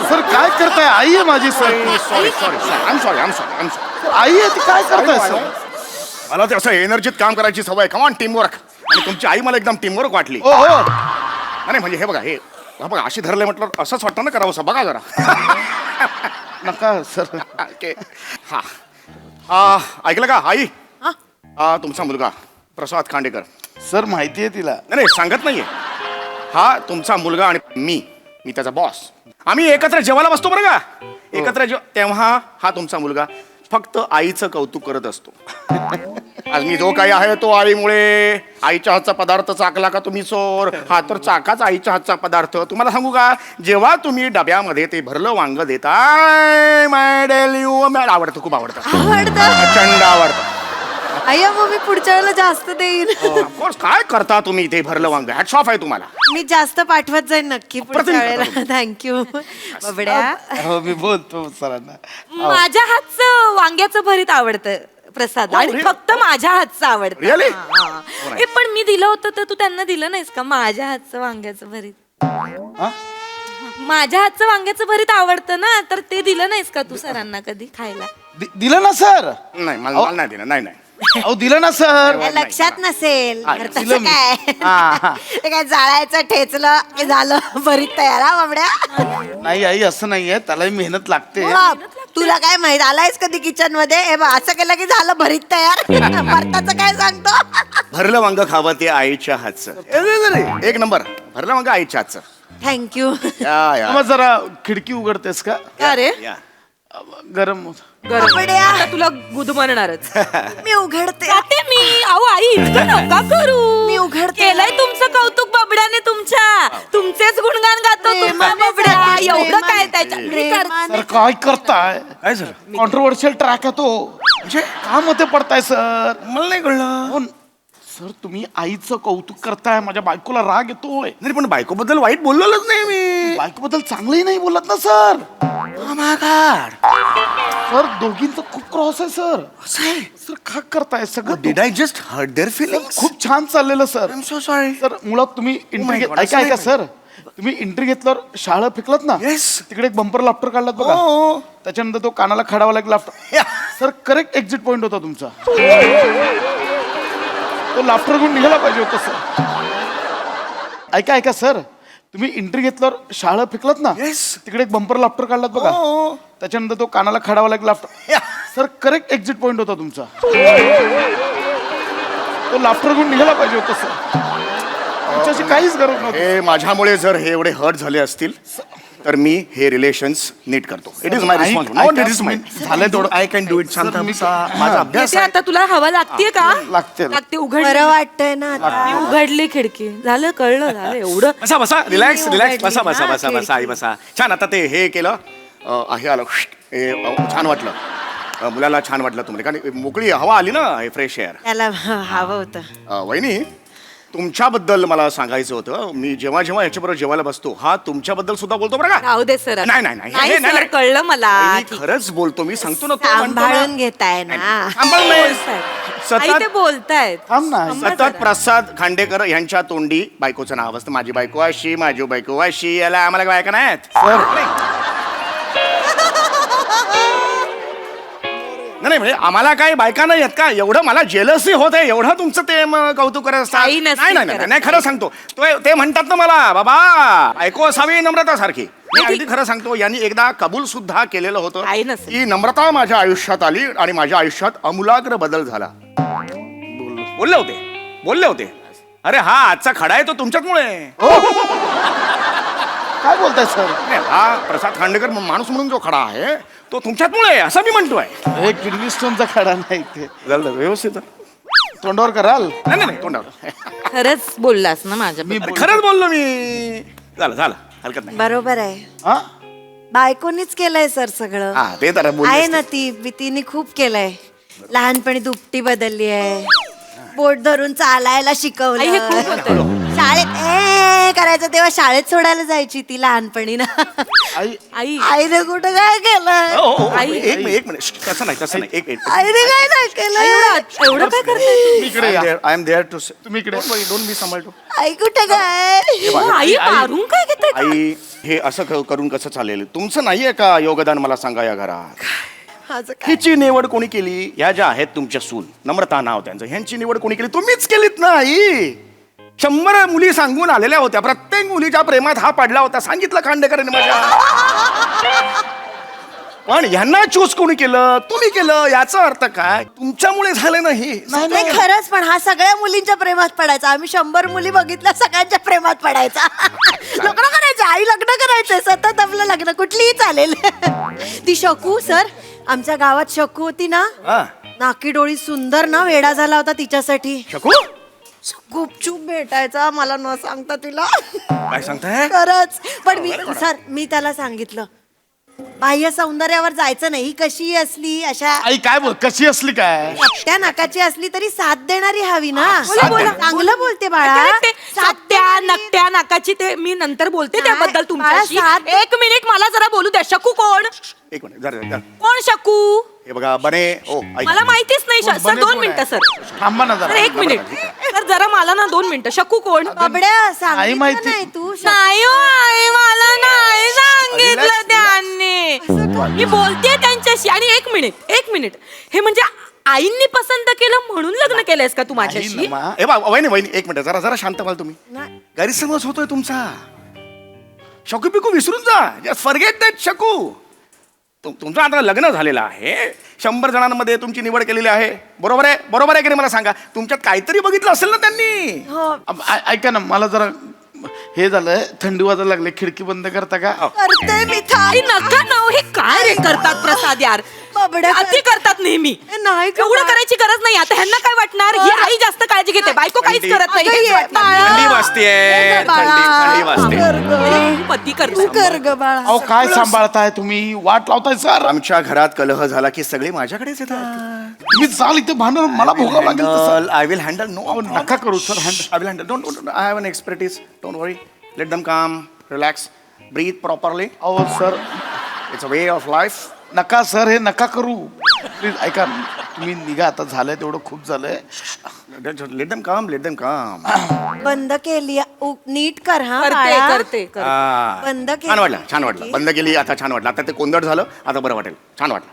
सर काय करताय? आई आहे माझी सर. सॉरी. आई आहे ती, काय करताय सर? मला ते असं एनर्जीत काम करायची सवय. कमान टीमवर्क. आणि तुमची आई मला एकदम टीमवर्क वाटली. हो. नाही म्हणजे हे बघा अशी धरले म्हटलं असंच वाटतं ना करावं. बघा जरा. नका सर. ओके. हा ऐकलं का आई? हा तुमचा मुलगा प्रसाद खांडेकर. सर माहिती आहे तिला. नाही सांगत नाहीये. हा तुमचा मुलगा आणि मी त्याचा बॉस. आम्ही एकत्र जेवायला बसतो बरं का. एकत्र तेव्हा हा तुमचा मुलगा फक्त आईचं कौतुक करत असतो. आज मी जो काही आहे तो आईमुळे. आईच्या हातचा पदार्थ चाकला का तुम्ही चोर? हा तर चाकाच आईच्या हातचा पदार्थ. तुम्हाला सांगू का, जेव्हा तुम्ही डब्यामध्ये ते भरलं वांग देताय, आवडतं, खूप आवडतं. प्रचंड आवडतं. अय्या, मग मी पुढच्या वेळेला जास्त देईन. ऑफकोर्स. काय करता तुम्ही ते भरलं वांग? हॅट्स ऑफ आहे तुम्हाला. मी जास्त पाठवत जाईन नक्की पुढच्या वेळेला. थँक्यू बबड्या. हो मी बोलतो सरांना. माझ्या हातचं वांग्याचं भरीत आवडतं प्रसाद, आणि फक्त माझ्या हातचं आवडतं. Really? पण मी दिलं होतं तर तू त्यांना दिलं नाहीस का माझ्या हातचं वांग्याचं भरीत? माझ्या हातचं वांग्याचं भरीत आवडतं ना, तर ते दिलं नाहीस का तू सरांना कधी खायला? दिलं ना सर. नाही मला नाही दिलं, नाही अहो दिलं ना सर. लक्षात नसेल हा, तर दिलं तसं मी. काय हा. ते काय जाळायचं ठेचलं की झालं भरीत तयार हा बाबड्या. नाही आई असं नाहीये, त्यालाही मेहनत लागते. मग तुला काय माहित आलायस कधी किचन मध्ये हे बघ, असं केलं की झालं भरीत तयार. भरताचं काय सांगतो. भरलं वांग खावं ते आईच्या हातचं. एक नंबर भरलं वांग आईच्या हातचं. थँक्यू. या मग जरा खिडकी उघडतेस का? अरे या गरम होत. बाबड्या आता तुला गुदमरणारच. मी उघडते. जाते मी. अहो आई इतकं नका करू. मी उघडते. केलंय तुमचं कौतुक बबड्याने तुमच्या. तुमचेच गुणगान गातो तुम्हा बबड्या. एवढं काय त्याच्या मी करते. सर काय करताय? काय झालं कॉन्ट्रोवर्शियल ट्रॅक आहे तो. म्हणजे का मध्ये पडताय सर? मला नाही कळलं. हो, सर तुम्ही आईचं कौतुक करताय, माझ्या बायकोला राग येतोय. नाही पण बायकोबद्दल वाईट बोललेलंच नाही मी. बायकोबद्दल चांगलंही नाही बोलत ना sir. Oh my God. Sir दोघींचं खूप क्रॉस आहे सर. असं आहे? सर का करताय सगळं? Did I just hurt their feelings? खूप छान चाललेलं sir. I'm so sorry. Sir मुळात तुम्ही एंट्री God, ऐका असं ऐका नाही सर, तुम्ही एंट्री घेतल्यावर शाळा फेकलात ना, Yes. तिकडे एक बंपर लाफ्टर काढलात बघा. हो. त्याच्यानंतर तो कानाला खडावा लागला laughter. Yeah. Sir correct exit point होता तुमचा. तो लाफ्टर घेऊन निघाला पाहिजे होता सर. ऐका ऐका सर, तुम्ही एंट्री घेतल्यावर शाळा फेकलात ना, Yes. तिकडे एक बंपर लाफ्टर काढलात बघा. हो. त्याच्यानंतर तो कानाला खडावा लागला laughter. Yeah. Sir correct exit point होता तुमचा. तो लाफ्टर घेऊन निघाला पाहिजे होता सर. तुमच्याशी काहीच गरज नव्हती. हे माझ्यामुळे जर हे एवढे हर्ट झाले असतील तर मी हे रिलेशन्स नीट करतो. इट इज माय ऐका, रिस्पॉन्सिबिलिटी. झालंय थोडं. I can do it. शांत बसा. माझा अभ्यास येते आता तुला हवा लागतीये का? लागते. लागते. उघड. बरं वाटतंय ना आता. मी उघडली खिडकी. झालं कळलं झालं एवढं. बसा बसा रिलॅक्स मी रिलॅक्स उघडली बसा बसा ना बसा बसा आई बसा. छान आता ते हे केलं हे आलं हे छान वाटलं. मुलाला छान वाटलं तुम्हाला कारण मोकळी हवा आली ना, हे फ्रेश एअर. त्याला हवं होतं. वहिनी तुमच्याबद्दल मला सांगायचं होतं. मी जेव्हा जेव्हा याच्याबरोबर जेवायला बसतो हा तुमच्याबद्दल सुद्धा बोलतो बरं का. राहू दे सर. नाही नाही नाही नाही हे नाही, सर, नाही. कळलं मला. वहिनी, खरंच बोलतो मी सांगतो ना. तो म्हणतो ना. सांभाळून घेताय ना. सांभाळ नाही. आई ते सतत बोलतायत. थांब ना. सतत प्रसाद खांडेकर यांच्या तोंडी बायकोचं नाव असतं. माझी बायको अशी, माझी बायको अशी. याला आम्हाला काय बायका नाहीत. नाही म्हणजे आम्हाला काही बायका नाही आहेत का? एवढं मला जेलसी होत आहे. एवढं तुमचं ते कौतुक करत असतात. काही नसतील नाही नाही नाही करत. नाही, खरं सांगतो. ते म्हणतात ना मला बाबा ऐको असावी नम्रता सारखी. मी अगदी खरं सांगतो. यांनी एकदा कबूल सुद्धा केलेलं होतं काही नसेल. की नम्रता माझ्या आयुष्यात आली आणि माझ्या आयुष्यात आमूलाग्र बदल झाला. बोलले होते. अरे हा आजचा खडा आहे तो तुमच्याचमुळे. काय बोलताय सर? नाही, हा प्रसाद खांडेकर माणूस म्हणून जो खडा आहे तो तुमच्याचमुळे आहे, असं मी म्हणतोय. हे किडनी स्टोनचा खडा नाही ते. झालं व्यवस्थित. तोंडावर कराल? नाही नाही तोंडावर. खरंच बोललास ना माझ्या. अरे, खरंच बोललो मी. झालं हरकत नाही. बरोबर आहे. हा? बायकोनीच केलंय सर सगळं. हा ते तर बोलले आहे असते. ना तिने खूप केलंय. लहानपणी दुपटी बदलली आहे. बोट धरून चालायला आई, हे खूप शिकवलं. होतंय. शाळेत करायचं तेव्हा शाळेत सोडायला जायची ती लहानपणी ना. आई आई आईने कुठं काय केलं? हो, हो, हो. आई. एक मिनिट श्श्श, तसं नाही एक मिनिट. आईने काय नाही केलं? एवढं काय करताय इकडे या. I am there too. तुम्ही इकडे. दोन मी सांभाळतो. आई कुठं काय? तू? आई मारून काय घेताय का? आई हे असं करून कसं चालेल? तुमचं नाहीये का योगदान मला सांगा या घरात? माझं काय? हिची निवड कोणी केली? ह्या ज्या आहेत तुमच्या सून, नम्रता नाव त्यांचं, ह्यांची निवड कोणी केली? तुम्हीच केलीत ना आई. 100 मुली सांगून आलेल्या होत्या. प्रत्येक मुलीच्या प्रेमात हा पडला होता. सांगितलं खांडेकरांनी माझ्या. पण ह्यांना चूज कोणी केलं? तुम्ही केलं. याचा अर्थ काय? तुमच्यामुळे झालं नाही. नाही खरंच पण हा सगळ्या मुलींच्या प्रेमात पडायचा. आम्ही 100 मुली बघितल्या सगळ्यांच्या प्रेमात पडायचा. लग्न करायचं आई, लग्न करायचंय सतत आपलं लग्न कुठलीही चालेल. ती शकू सर, आमच्या गावात शकू होती ना, हा. नाकी डोळी सुंदर ना, वेडा झाला होता तिच्यासाठी. शकू गुपचूप भेटायचा मला न सांगता तिला. काय सांगताय? खरंच. पण मी त्याला सांगितलं बाह्य सौंदर्यावर जायचं नाही. कशी असली अशा आई काय बोल, कशी असली काय? त्या नाकाची असली तरी साथ देणारी हवी ना. बोला. चांगलं बोलते बाळा. ते सात्या नकट्या नाकाची ते मी नंतर बोलते त्याबद्दल तुमच्याशी. बाळा, 1 मिनिट मला जरा बोलू द्या. शकू कोण? एक मिनिट जरा कोण शकू? हे बघा बने ओ ऐका. मला माहितीच नाही सर. बने 2 कोण मिनिटं आहे? सर. थांबा ना सर जरा. एक मिनिट सर, जरा मला ना 2 मिनिटं. शकू कोण? बबड्या सांगितलं माहिती. नाही तू नाही हो आई, मला नाही सांगितलं त्यांनी. मी बोलते त्यांच्याशी. आणि एक मिनिट हे म्हणजे आईंनी पसंत केलं म्हणून लग्न केलंयस का तू माझ्याशी? ए बा वहिनी एक मिनिट जरा शांत व्हाल तुम्ही. गैरसमज होतोय तुमचा. शकू पिकू विसरून जा. जस्ट फॉरगेट दॅट शकू. तुमचं आता लग्न झालेलं आहे. 100 जणांमध्ये तुमची निवड केलेली आहे. बरोबर आहे की नाही मला सांगा. तुमच्यात काहीतरी बघितलं असेल ना त्यांनी. ऐका ना, मला जरा हे झालंय, थंडी वाजायला लागले. खिडकी बंद करता का? करते मी आई नका ना हो, हे काय रे करतात प्रसाद यार. बबड्या अति करतात नेहमी. नाही का एवढं करायची गरज नाही. आता ह्यांना काय वाटणार? ही आई जास्त काळजी घेते, बायको काहीच करत नाही. हेच वाटणार. थंडी वाजतेय. थंडी वाजते. पती तू करतो. कर ग बाळा. अहो काय सांभाळताय तुम्ही? वाट लावताय सर. आमच्या घरात कलह झाला की सगळे माझ्याकडेच येतात. तुम्ही चाल इथे भांडण मला भोगावं लागेल तसं. I will handle. नो नका करू sir. I will handle. Don't I have an expertise. Don't worry. Let them calm. Relax. Breathe properly. अहो sir it's a way of life. नका सर, हे नका करू प्लीज. ऐका तुम्ही निघा आता. झालंय तेवढं खूप झालंय. लेट दम काम. लेट दम काम. बंद केली नीट कर हा करते बाळा. करते. बंद केली. छान वाटलं. बंद केली आता छान वाटलं. आता ते कोंदट झालं आता बरं वाटेल. छान वाटलं.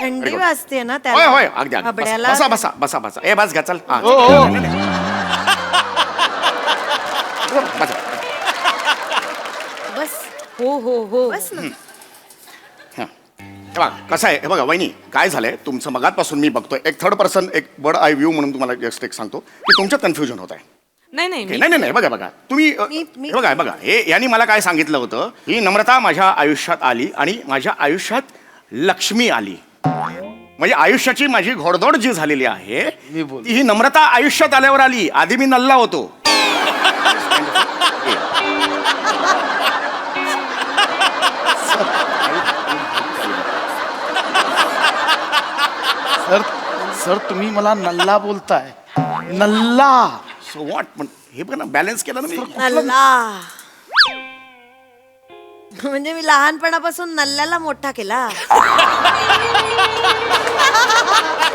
थंडी वाजते ना होय होय अगदी बबड्याला. बसा बसा बसा बसा. ए बस घ्या चल. हा, हो, हो. नाही, नाही. बसा. बस हो हो हो. बस ना. हे बघा कसं आहे. हे बघा वहिनी काय झालंय तुमचं मगातपासून मी बघतोय. एक थर्ड पर्सन एक बर्ड आय व्ह्यू म्हणून तुम्हाला जस्ट एक सांगतो की तुमचं कन्फ्युजन होत आहे. नाही नाही नाही नाही बघा तुम्ही मी- हे बघा हे यांनी मला काय सांगितलं होतं. ही नम्रता माझ्या आयुष्यात आली आणि माझ्या आयुष्यात लक्ष्मी आली. म्हणजे आयुष्याची माझी घोडदौड जी झालेली आहे मी बोल. ती ही नम्रता आयुष्यात आल्यावर आली. आधी मी नल्ला होतो. सर सर तुम्ही मला नल्ला बोलताय. नल्ला. सो वॉट पण हे पण बॅलन्स केलं ना मी. नल्ला म्हणजे मी लहानपणापासून नल्ल्याला मोठा केला.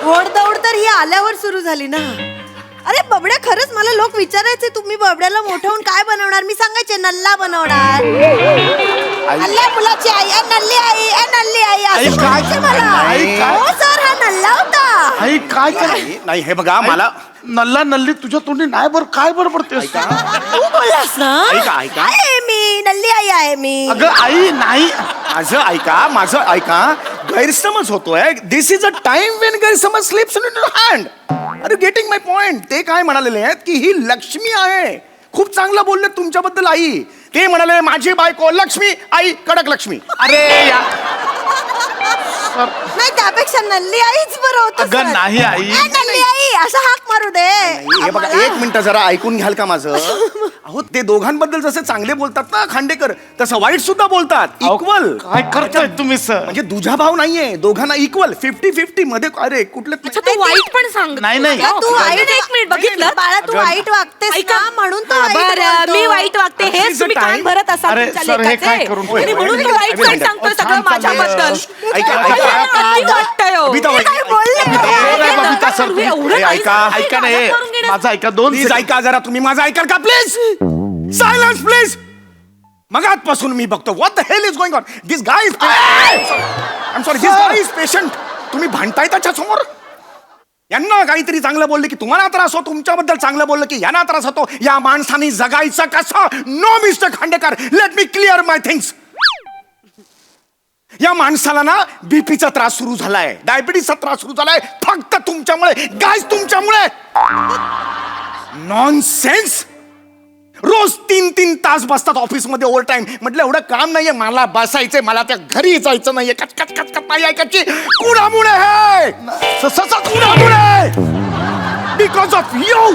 घोडदौड तर ही आल्यावर सुरू झाली ना. अरे बबड्या खरंच मला लोक विचारायचे तुम्ही बबड्याला मोठं होऊन काय बनवणार. मी सांगायचे नल्ला बनवणार. नल्ल्या मुलाची आई नल्ली आई नल्ली आई असं काय- म्हणायचे मला. आई काय- हो सर हा नल्ला होता. आई काय कर. नाही हे बघा मला नल्ला नल्ली तुझ्या तोंडी नाही बरं. काय बरं पडतेस? तू बोललास ना. ऐका. आहे मी नल्ली आई आहे मी. अगं आई नाही. माझं ऐका गैरसमज होतोय. This is a time when गैरसमज slips in your hand. Are you getting my point. ते काय म्हणालेले आहेत की ही लक्ष्मी आहे. खूप चांगलं बोलले तुमच्याबद्दल आई. ते म्हणाले माझी बायको लक्ष्मी आई कडक लक्ष्मी. अरे या नाही त्यापेक्षा नल्ली आईच बरं होतं अगं सर. नाही आई. नल्ली आई असं हाक मारू दे. हे बघा आम्हाला- एक मिनिट जरा ऐकून घ्याल का माझं. अहो ते दोघांबद्दल जसे चांगले बोलतात ना खांडेकर तसं वाईट सुद्धा बोलतात. अहो, इक्वल. काय करताय तुम्ही सर? म्हणजे दुजा भाव नाहीये. दोघांना इक्वल 50-50 मध्ये. अरे कुठलं अच्छा तू वाईट पण सांग. नाही, नाही. तू वाईट एक मिनिट बघितलं. बाळा तू वाईट वागतेस ऐका ना म्हणून तू हा, वाईट बरं, बोलतो. मी वाईट वागते This is हेच the तुम्ही कान time. भरत असाल अरे, तुमच्या सर, हे लेकाचे. काय करून आणि म्हणून तू वाईट साईड सांगतोय सगळं थांब, माझ्याबद्दल. ऐका, किती वाटतंय हो. बबिता हे काय बोलले? नाही, बबिता सर, एवढं तुम्ही- काही ऐका, सांगताय ऐका का? नाही. आता करून घेण्यास- माझं ऐका. 2 प्लीज ऐका जरा तुम्ही माझं ऐकाल का प्लीज. Silence please. मगातपासून मी बघतो. What the hell is going on. This guy is I am sorry this guy is patient. तुम्ही भांडताय त्याच्या समोर. यांना काहीतरी चांगलं बोलले की तुम्हाला त्रास होतो. तुमच्याबद्दल चांगलं बोललं की यांना त्रास होतो. या माणसाने जगायचं कसं. No mister Khandekar let me clear my things. या माणसाला ना बीपीचा त्रास सुरू झालाय. डायबिटीसचा त्रास सुरू झालाय फक्त तुमच्यामुळे. गाईज तुमच्यामुळे. नॉनसेन्स. रोज 3-3 तास बसतात ऑफिसमध्ये ओव्हर टाइम. म्हटलं एवढं काम नाहीये मला बसायचंय. मला त्या घरी जायचं नाहीये. कचकच कचकच नाही ऐकायची. कुणामुळे हे कुणामुळे. Because of you.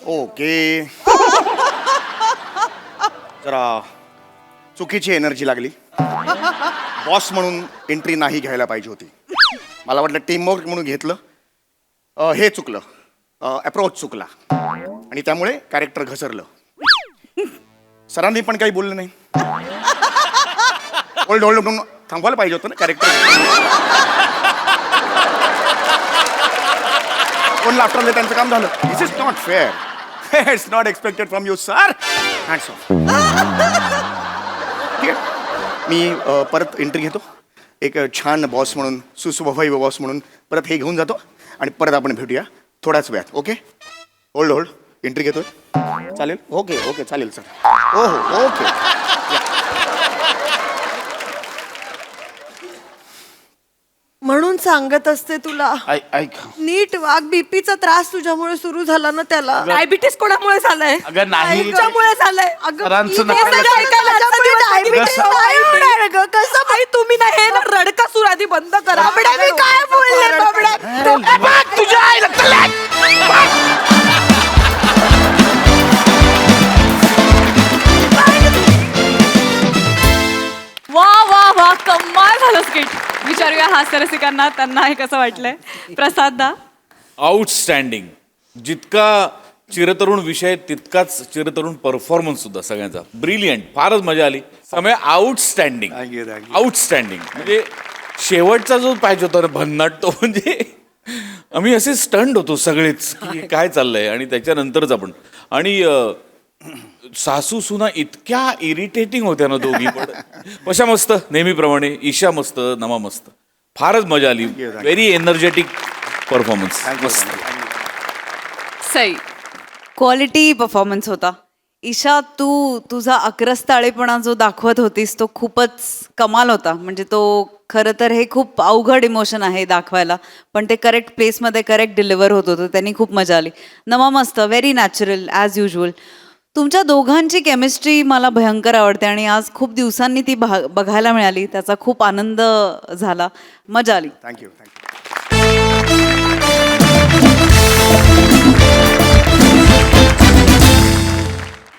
ओके जरा चुकीची एनर्जी लागली. बॉस म्हणून एंट्री नाही घ्यायला पाहिजे होती. मला वाटलं टीमवर्क म्हणून घेतलं. हे चुकलं, अप्रोच चुकला आणि त्यामुळे कॅरेक्टर घसरलं. सरांनी पण काही बोललं नाही. होल्ड होल्ड म्हणून थांबवायला पाहिजे होतं ना कॅरेक्टर. कोण लाफ्टर त्यांचं काम झालं. This is not fair. It's not expected from you sir. Hands off. ठीक आहे, मी परत एंट्री घेतो. एक छान बॉस म्हणून, सुस्वभावी बॉस म्हणून परत हे घेऊन जातो आणि परत आपण भेटूया थोड्याच वेळात. ओके, होल्ड होल्ड, एंट्री घेतोय. चालेल. ओके ओके चालेल सर. हो हो ओके. म्हणून सांगत असते तुला, ऐक नीट वाग. बीपीचा त्रास तुझ्यामुळे सुरू झाला ना त्याला. डायबिटीस कोणामुळे झालंय? अगं नाही, तुझ्यामुळे झालंय. सरांचं हे सगळं ऐकायला diabetes नाही होणार गं. कसं आई तुम्ही ना हे ना रडका सूर आधी बंद करा. बाबड्या, मी काय बोलले बाबड्या? तुझ्या आईला वा वा वा, कमाल झालं स्किट. विचारूया हास्यरसिकांना त्यांना हे कसं वाटलंय. प्रसाद दा. आउटस्टँडिंग. जितका चिरतरुण विषय तितकाच चिरतरुण परफॉर्मन्स सुद्धा सगळ्यांचा. ब्रिलियंट, फारच मजा आली. समय आउटस्टँडिंग. आउटस्टँडिंग म्हणजे शेवटचा जो पाहिजे होता भन्नाट तो म्हणजे आम्ही असे स्टंड होतो सगळेच की काय चाललंय. आणि त्याच्यानंतरच आपण आणि सासू सुना इतक्या इरिटेटिंग होत्या ना दोघी पण. कशा मस्त नेहमीप्रमाणे. ईशा मस्त, नमा मस्त. फारच मजा आली. Very energetic performance. मस्त. सई. क्वालिटी परफॉर्मन्स होता. ईशा, तू तुझा अक्रस्ताळेपणा जो दाखवत होतीस तो खूपच कमाल होता. म्हणजे तो खरं तर हे खूप अवघड इमोशन आहे दाखवायला, पण ते करेक्ट प्लेसमध्ये करेक्ट डिलिव्हर होत होतं. त्यांनी खूप मजा आली. नमा मस्त, व्हेरी नॅचरल ॲज युजल. तुमच्या दोघांची केमिस्ट्री मला भयंकर आवडते आणि आज खूप दिवसांनी ती बघायला मिळाली. त्याचा खूप आनंद झाला. मजा आली. Thank you thank you.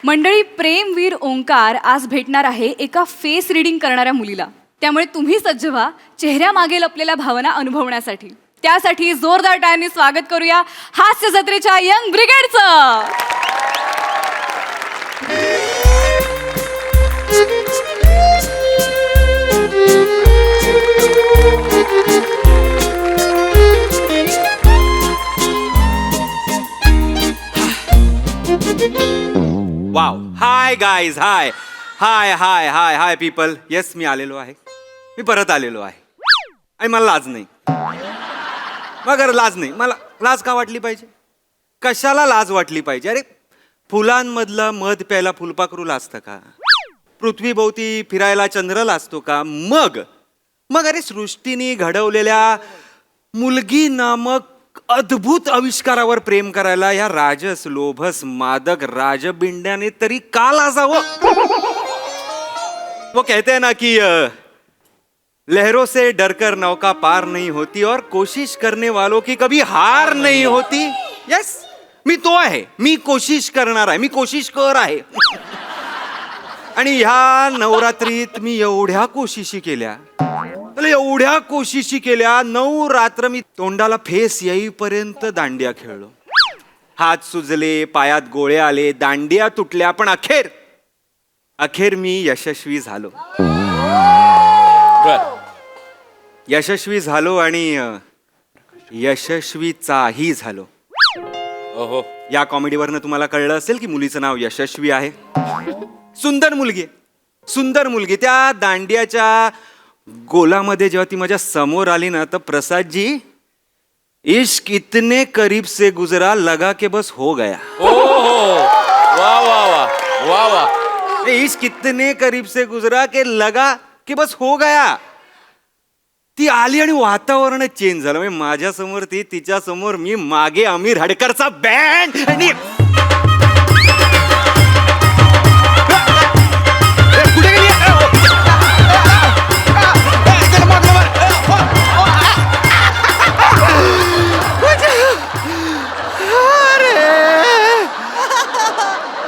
मंडळी, प्रेमवीर ओंकार आज भेटणार आहे एका फेस रिडिंग करणाऱ्या मुलीला. त्यामुळे तुम्ही सज्ज व्हा चेहऱ्यामागे लपलेल्या भावना अनुभवण्यासाठी. त्यासाठी जोरदार टाळ्यांनी स्वागत करूया हास्य जत्रेच्या यंग ब्रिगेडचं. Wow. Hi guys. Hi hi hi hi hi people. Yes, मी आलेलो आहे. मी परत आलेलो आहे आणि मला लाज नाही. मगर लाज नाही. मला लाज का वाटली पाहिजे? कशाला लाज वाटली पाहिजे? अरे, फुलांमधलं मध प्यायला फुलपाखरू लाजतं का? पृथ्वीभोवती फिरायला चंद्र लाजतो का? मग अरे, सृष्टीने घडवलेल्या मुलगी नामक अद्भुत आविष्कारावर प्रेम करायला या राजस लोभस मादक राजबिंड्याने तरी का लाजावं? वो कहते हैं ना कि लहरों से डरकर नौका पार नहीं होती और कोशिश करने वालों की कभी हार नहीं होती. यस, मी तो आहे. मी कोशिश करणार आहे. मी कोशिशकर आहे. आणि ह्या नवरात्रीत मी एवढ्या कोशिशी केल्या. 9 रात्र मी तोंडाला फेस येईपर्यंत दांडिया खेळलो. हात सुजले, पायात गोळे आले, दांडिया तुटल्या, पण अखेर मी यशस्वी झालो. यशस्वी झालो आणि यशस्वीचाही झालो. ओहो. या कॉमेडीवरनं तुम्हाला कळलं असेल की मुलीचं नाव यशस्वी आहे. सुंदर मुलगी आहे. सुंदर मुलगी. त्या दांडियाच्या गोलामध्ये जेव्हा ती माझ्या समोर आली ना, तर प्रसाद जी, इश्क इतने करीब से गुजरा लगा के बस हो गया. वा वा वा वा वा. इश्क इतने करीब से गुजरा के लगा के बस हो गया. ती आली आणि वातावरण चेंज झालं. म्हणजे माझ्या समोर ती, तिच्या समोर मी, मागे आमिर हडकरचा बँड आणि कुठे गेली?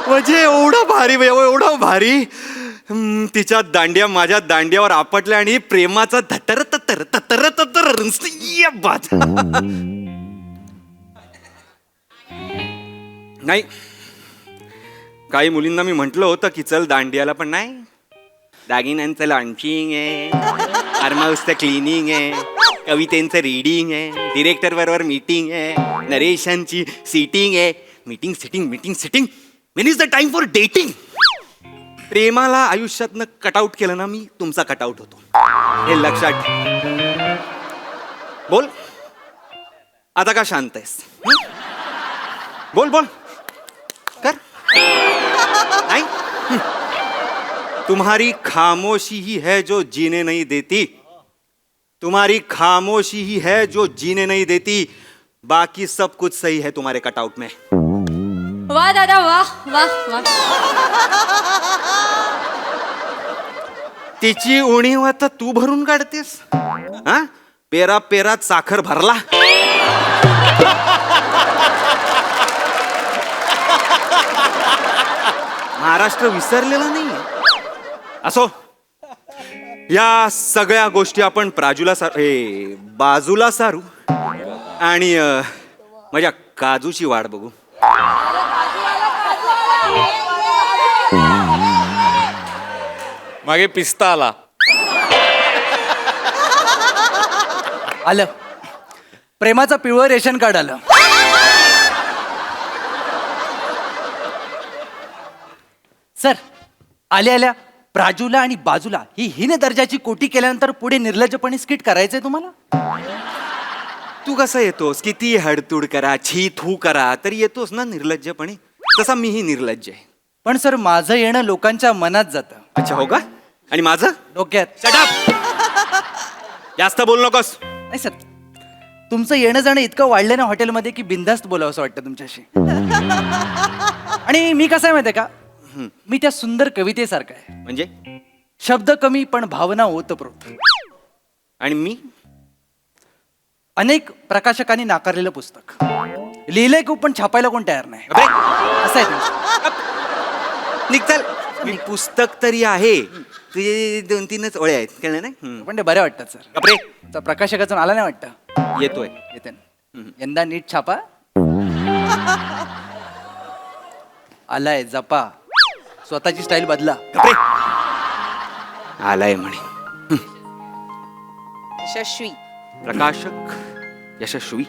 म्हणजे एवढं भारी एवढं भारी तिच्या दांड्या माझ्या दांड्यावर आपटल्या आणि प्रेमाचा धतर ततर ततर ततर ये बात. नाही, काही मुलींना मी म्हंटल होतं की चल दांडियाला, पण नाही. दागिन्यांचं लॉन्चिंग आहे, फार्म हाऊसचं क्लिनिंग आहे, कवितेंचं रीडिंग आहे, डिरेक्टर बरोबर मीटिंग आहे, नरेशांची सीटिंग आहे. Meeting sitting meeting sitting. When is the time for dating. प्रेमाला आयुष्यातनं कटआउट केलं ना मी, तुमचा कटआउट होतो, हे लक्षात ठेव. बोल आता का शांत आहेस? बोल बोल कर. नाही, तुम्हारी खामोशी ही है जो जीने नहीं देती. तुम्हारी खामोशी ही है जो जीने नहीं देती. बाकी सब कुछ सही है तुम्हारे कटआउट में. वा दादा, वाह वाह वाह. तिची उणीव आता तू भरून काढतेस. हा, पेरा पेरात साखर भरला. महाराष्ट्र विसरलेला नाहीये. असो, या सगळ्या गोष्टी आपण बाजूला सारू आणि माझ्या काजूची वाट बघू. मागे पिस्ता आला. आलं प्रेमाचं पिवळं रेशन कार्ड आलं. सर, आल्या आल्या प्राजूला आणि बाजूला ही हीन दर्जाची कोटी केल्यानंतर पुढे निर्लज्जपणे स्किट करायचंय तुम्हाला? तू कसं येतोस, किती हडतूड करा, छी थू करा, तरी येतोस ना निर्लज्जपणे. तसा मीही निर्लज्ज आहे. पण सर, माझं येणं लोकांच्या मनात जातं. अच्छा, हो का? आणि माझं डोक्यात. Shut up! जास्त बोल नकोस. नाही सर, तुमचं येणं जाणं इतकं वाढलं ना हॉटेलमध्ये की बिनधास्त बोलावं असं वाटतं तुमच्याशी. आणि मी कसं आहे माहिती आहे का, मी त्या सुंदर कवितेसारखा आहे. म्हणजे शब्द कमी पण भावना ओतप्रोत. आणि मी अनेक प्रकाशकांनी नाकारलेलं पुस्तक लिहिलंय खूप, पण छापायला कोण तयार नाही. अबे, असं आहे तुमचं. निघचाल. मी पुस्तक तरी आहे, तुझे 2-3च ओळ्या आहेत, कळलं नाही? पण ते बरे वाटतात सर. अबे, तुमचा प्रकाशकाचा आला नाही वाटतं. येतोय. येते ना. यंदा नीट छापा. आलाय जपा. स्वतःची स्टाईल बदला. अबे, आलाय म्हणे. यशस्वी. प्रकाशक यशस्वी.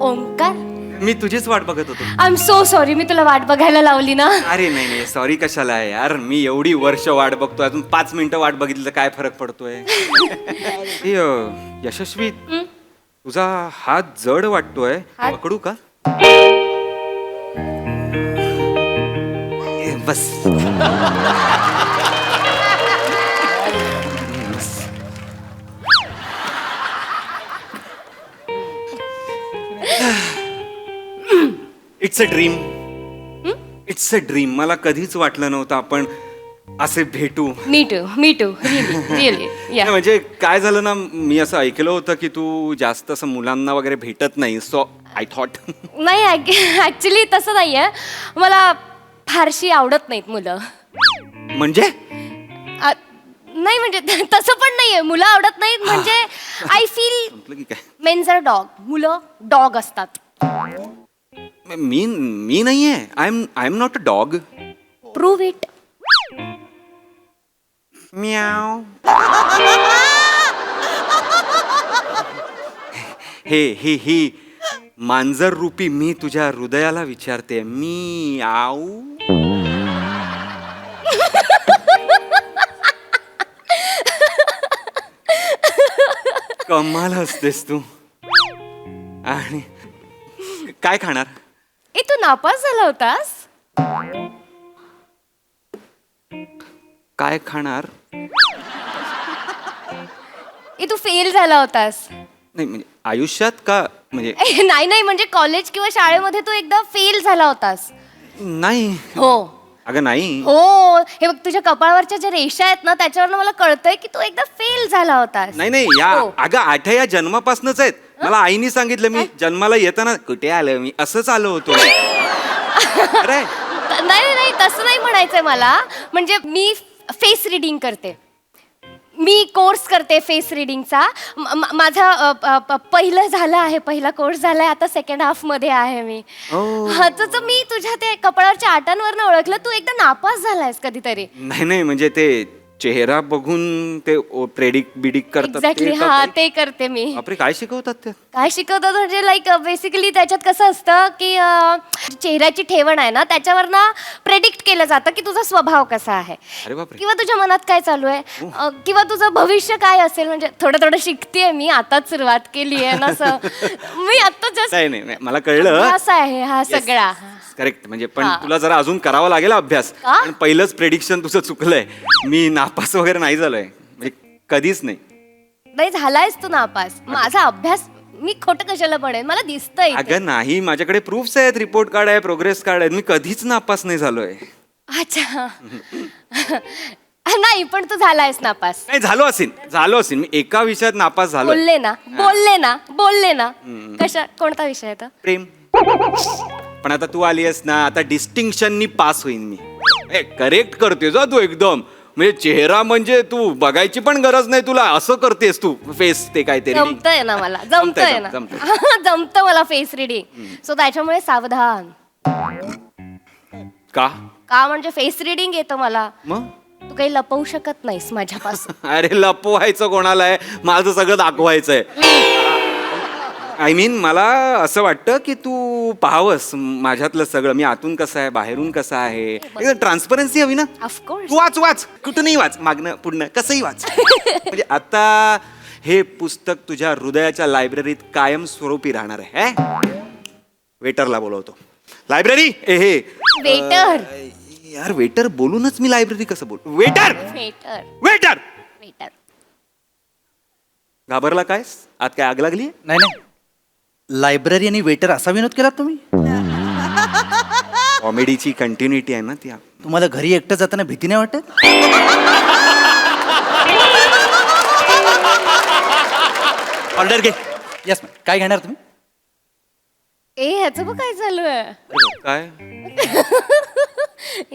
ओंकार, मी तुझीच वाट बघत होतो. आय एम सो सॉरी, मी तुला वाट बघायला लावली ना. अरे नाही नाही, सॉरी कशाला आहे यार. मी एवढी वर्ष वाट बघतोय, अजून 5 मिनिटं वाट बघितली तर काय फरक पडतोय? हे, यशस्वी, तुझा हात जड वाटतोय, हात? पकडू का? बस. It's a dream. It's a dream. मला कधीच वाटलं नव्हतं आपण असे भेटू. मी टू रिअली या. म्हणजे काय झालं ना, मी असं ऐकलं होतं की तू जास्त असं मुलांना वगैरे भेटत नाही, सो आय थॉट. नाही, ऍक्च्युली तसं नाहीये, मला फारशी आवडत नाहीत मुलं. म्हणजे नाही म्हणजे तसं पण नाहीये, मुलं आवडत नाहीत म्हणजे आय फील म्हटलं की काय, मेन्स आर डॉग, मुलं डॉग असतात. मी नाहीये. I am not a dog. Prove it. म्याव. हे मांजर रूपी मी तुझ्या हृदयाला विचारते, मी आऊ. कमाल असतेस तू. आणि काय खाणार? ए, तू नापास झाला होतास? काय खाणार? ए, तू फेल झाला होतास. नाही म्हणजे आयुष्यात का म्हणजे नाही नाही म्हणजे कॉलेज किंवा शाळेमध्ये तू एकदा फेल झाला होतास. नाही हो अगं नाही. हो हे बघ तुझ्या कपाळावरच्या ज्या रेषा आहेत ना त्याच्यावरनं मला कळतंय की तू एकदा फेल झाला होतास. नाही नाही या हो. अगं आठ्या या जन्मापासूनच आहेत. मला आईने सांगितलं मी जन्माला येताना कुठे आलं मी असंच आलो होतो. अरे नाही नाही तसं नाही म्हणायचंय मला. म्हणजे मी फेस रिडिंग करते. मी कोर्स करते फेस रिडिंगचा. माझा पहिलं झालं आहे, पहिला कोर्स झालाय, आता सेकंड हाफ मध्ये आहे मी. हा तर मी तुझ्या ते कपाळावरच्या आटांवरनं ओळखलं. तू एकदा नापास झालायस कधीतरी. नाही नाही म्हणजे ते चेहरा बघून ते प्रेडिक्ट बिडिक करतात एक्झॅक्टली ते का हा काय? ते करते मी. बापरे काय शिकवतात ते? काय शिकवतात म्हणजे लाईक बेसिकली त्याच्यात कसं असतं की चेहऱ्याची ठेवण आहे ना त्याच्यावरनं प्रेडिक्ट केलं जातं की तुझा स्वभाव कसा आहे अरे बापरे. किंवा तुझ्या मनात काय चालू आहे किंवा तुझं भविष्य काय असेल. म्हणजे थोडं थोडं शिकतेय मी, आताच सुरुवात केली आहे ना असं. मी आता जस्ट नाही नाही नाही, मला कळलं. असा आहे हा सगळा. करेक्ट म्हणजे पण तुला जरा अजून करावा लागेल अभ्यास. का? पण पहिलंच प्रेडिक्शन तुझं चुकलंय. मी नापास वगैरे नाही झालोय म्हणजे कधीच नाही. नाही झालायस तू नापास. माझा अभ्यास मी खोटं कशाला पडेल, मला दिसतंय इथे. अगं नाही माझ्याकडे प्रूफ्स आहेत, रिपोर्ट कार्ड आहे, प्रोग्रेस कार्ड आहे. मी कधीच नापास नाही झालोय. अच्छा नाही पण तू झालायस नापास. नाही झालो असेल मी एका विषयात नापास झालो. बोलले ना कशा कोणता विषय आहे तो? प्रेम. पण आता तू आली आहेस ना, आता डिस्टिंक्शननी पास होईन मी. करेक्ट करतेस तू एकदम. म्हणजे चेहरा म्हणजे तू बघायची पण गरज नाही तुला, असं करतेस तू फेस ते काहीतरी. जमतंय ना मला, जमतंय ना. जमतं मला फेस रिडिंग. सो त्याच्यामुळे सावधान. का म्हणजे फेस रिडिंग येतं मला. मग तू काही लपवू शकत नाहीस माझ्यापासून. अरे लपवायचं कोणाला आहे, माझं सगळं दाखवायचंय. आय मीन मला असं वाटतं की तू पाहावंस माझ्यातलं सगळं. मी आतून कसं आहे, बाहेरून कसं आहे. एकदम ट्रान्सपरन्सी हवी ना. ऑफकोर्स. तू वाच कुठूनही वाच, मागणं पुढणं कसंही वाच. म्हणजे आता हे पुस्तक तुझ्या हृदयाच्या लायब्ररीत कायम स्वरूपी राहणार आहे. वेटरला बोलवतो. लायब्ररी हे वेटर. यार वेटर बोलूनच मी लायब्ररी कसं बोल. Waiter waiter waiter. वेटर. घाबरला काय? आत काय आग लागली? नाही नाही, लायब्ररी आणि वेटर असा विनोद केलात तुम्ही? कॉमेडीची कंटिन्युटी आहे ना ती. तुम्हाला घरी एकटं जाताना भीती नाही वाटत? ऑर्डर घे. Yes ma'am. काय घेणार तुम्ही? ह्याचं बघ काय चालू आहे. काय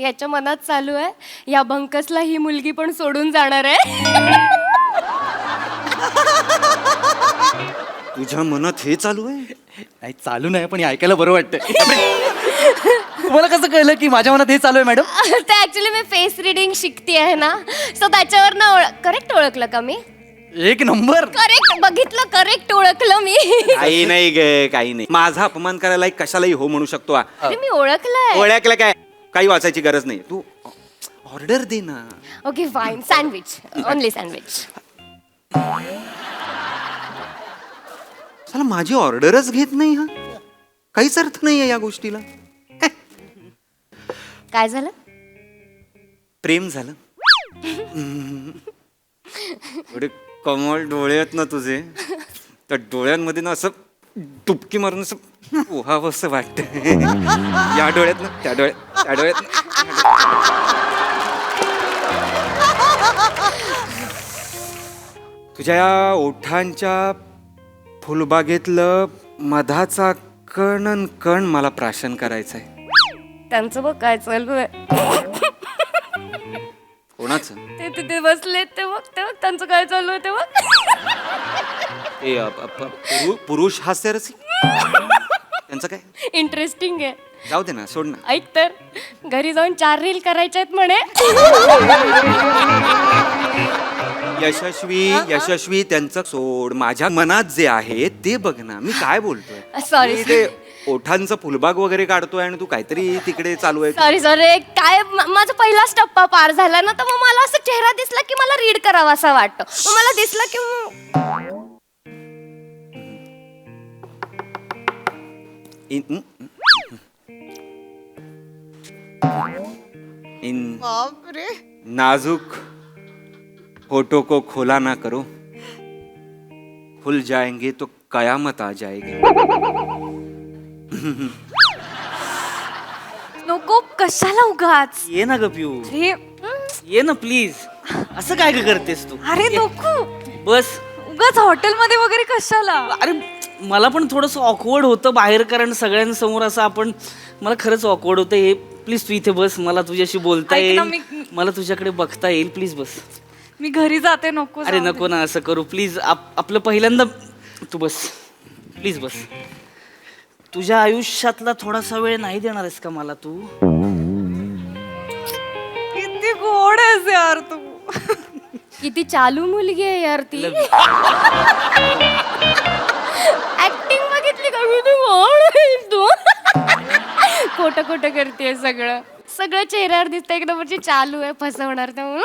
याच्या मनात चालू आहे या बंकसला ही मुलगी पण सोडून जाणार आहे. तुझ्या मनात हे चालू आहे? नाही चालू नाही, पण हे ऐकायला बरं वाटतंय. तुम्हाला कसं कळलं की माझ्या मनात हे चालू आहे मॅडम? ते ऍक्च्युली मी फेस रिडिंग शिकते आहे ना, सो त्याच्यावर करेक्ट ओळखलं का मी? एक नंबर. करेक्ट बघितलं, करेक्ट ओळखलं मी. काही नाही गे, काही नाही. माझा अपमान करायला कशालाही हो म्हणू शकतो. अरे मी ओळखलंय. ओळखलं काय? काही वाचायची गरज नाही. तू ऑर्डर दे ना. Okay fine. Sandwich, only sandwich. चला माझी ऑर्डरच घेत नाही हा. काहीच अर्थ नाहीये या गोष्टीला. काय झालं? प्रेम झालं. एवढे कमळ डोळे आहेत ना तुझे, त्या डोळ्यांमध्ये ना असं डुबकी मारून असं पोहावं असं वाटत. या डोळ्यात ना त्या डोळ्यात, त्या डोळ्यात. तुझ्या या ओठांच्या फुलबागेतलं मधाचा कण न कण मला प्राशन करायचंय. त्यांचं बघ काय चालू आहे. कोणाचं? ते तिथे बसले ते बघ त्यांचं काय चालू आहे ते बघ. पुरुष हास्यरसिक त्यांचं काय? इंटरेस्टिंग आहे. जाऊ दे ना, सोड ना. ऐक तर घरी जाऊन 4 रील करायच्या आहेत म्हणे. यशस्वी त्यांचं सोड. माझ्या मनात जे आहे ते बघ ना. मी काय बोलतोय? Sorry, मी ते ओठांचं फुलबाग वगैरे काढतोय आणि तू काहीतरी तिकडे चालू आहे. सॉरी काय माझा पहिलाच टप्पा पार झाला ना, तर मग मला असं चेहरा दिसला की मला रीड करावा असा वाटतं. मग मला दिसला की नाजुक होठों को खोला ना करो, खुल जाएंगे तो कयामत आ जाएगी. नको कशाला उगाच. ये ना ग पिऊ, अरे ये ना प्लीज. असं काय ग करतेस तू? अरे नको बस. उगाच हॉटेलमध्ये वगैरे कशाला. अरे मला पण थोडंसं ऑकवर्ड होतं बाहेर, कारण सगळ्यांसमोर असं आपण, मला खरंच ऑकवर्ड होतं. हे प्लीज तू इथे बस, मला तुझ्याशी बोलता ऐक ना, येईल, मला तुझ्याकडे बघता येईल. प्लीज बस. मी घरी जाते. नको अरे जाऊ दे. नको ना असं करू प्लीज. आपलं पहिल्यांदा तू बस, प्लीज बस. तुझ्या आयुष्यातला थोडासा वेळ नाही देणार आहेस का मला तू? किती गोड आहेस यार तू. किती चालू मुलगी आहे यार ती. ऍक्टिंग बघितली का मी तू. खोटं खोटं करते सगळं सगळं चेहऱ्यावर दिसतं एकदम म्हणजे चालू आहे फसवणार तर.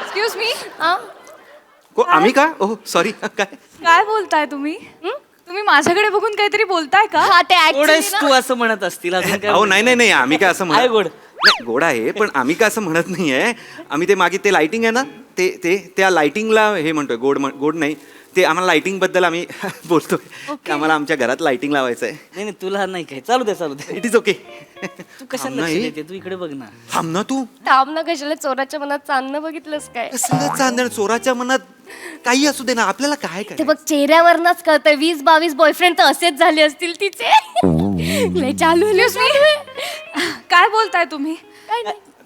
Excuse me. आम्ही का? Oh sorry. काय काय बोलताय तुम्ही? तुम्ही माझ्याकडे बघून काहीतरी बोलताय का? हा ते गोडेस actually तू असं म्हणत असतील. अजून काय? अहो नाही आम्ही काय असं आहे म्हणत गोड. नाही, गोड आहे पण आम्ही काय असं म्हणत नाहीये. आम्ही ते मागे ते लाइटिंग आहे ना, ते ते त्या लाइटिंगला हे म्हणतोय. गोड नाही, ते आम्हाला लाइटिंग बद्दल आम्ही बोलतोय की आम्हाला आमच्या घरात लाइटिंग लावायचं आहे. नाही तुला नाही काय, चालू दे चालू दे. It is okay. तू कशाला लक्ष देते? तू इकडे बघ ना. थांब ना तू. थांब ना कशाला चोराच्या मनात चांदणं बघितलंस काय? सगळं चांदण चोराच्या मनात काही असू दे ना, आपल्याला काय ते काय. बघ चेहऱ्यावरनच कळतंय 20-22 बॉयफ्रेंड तर असेच झाले असतील तिचे. लय चालू आहे. काय बोलताय तुम्ही?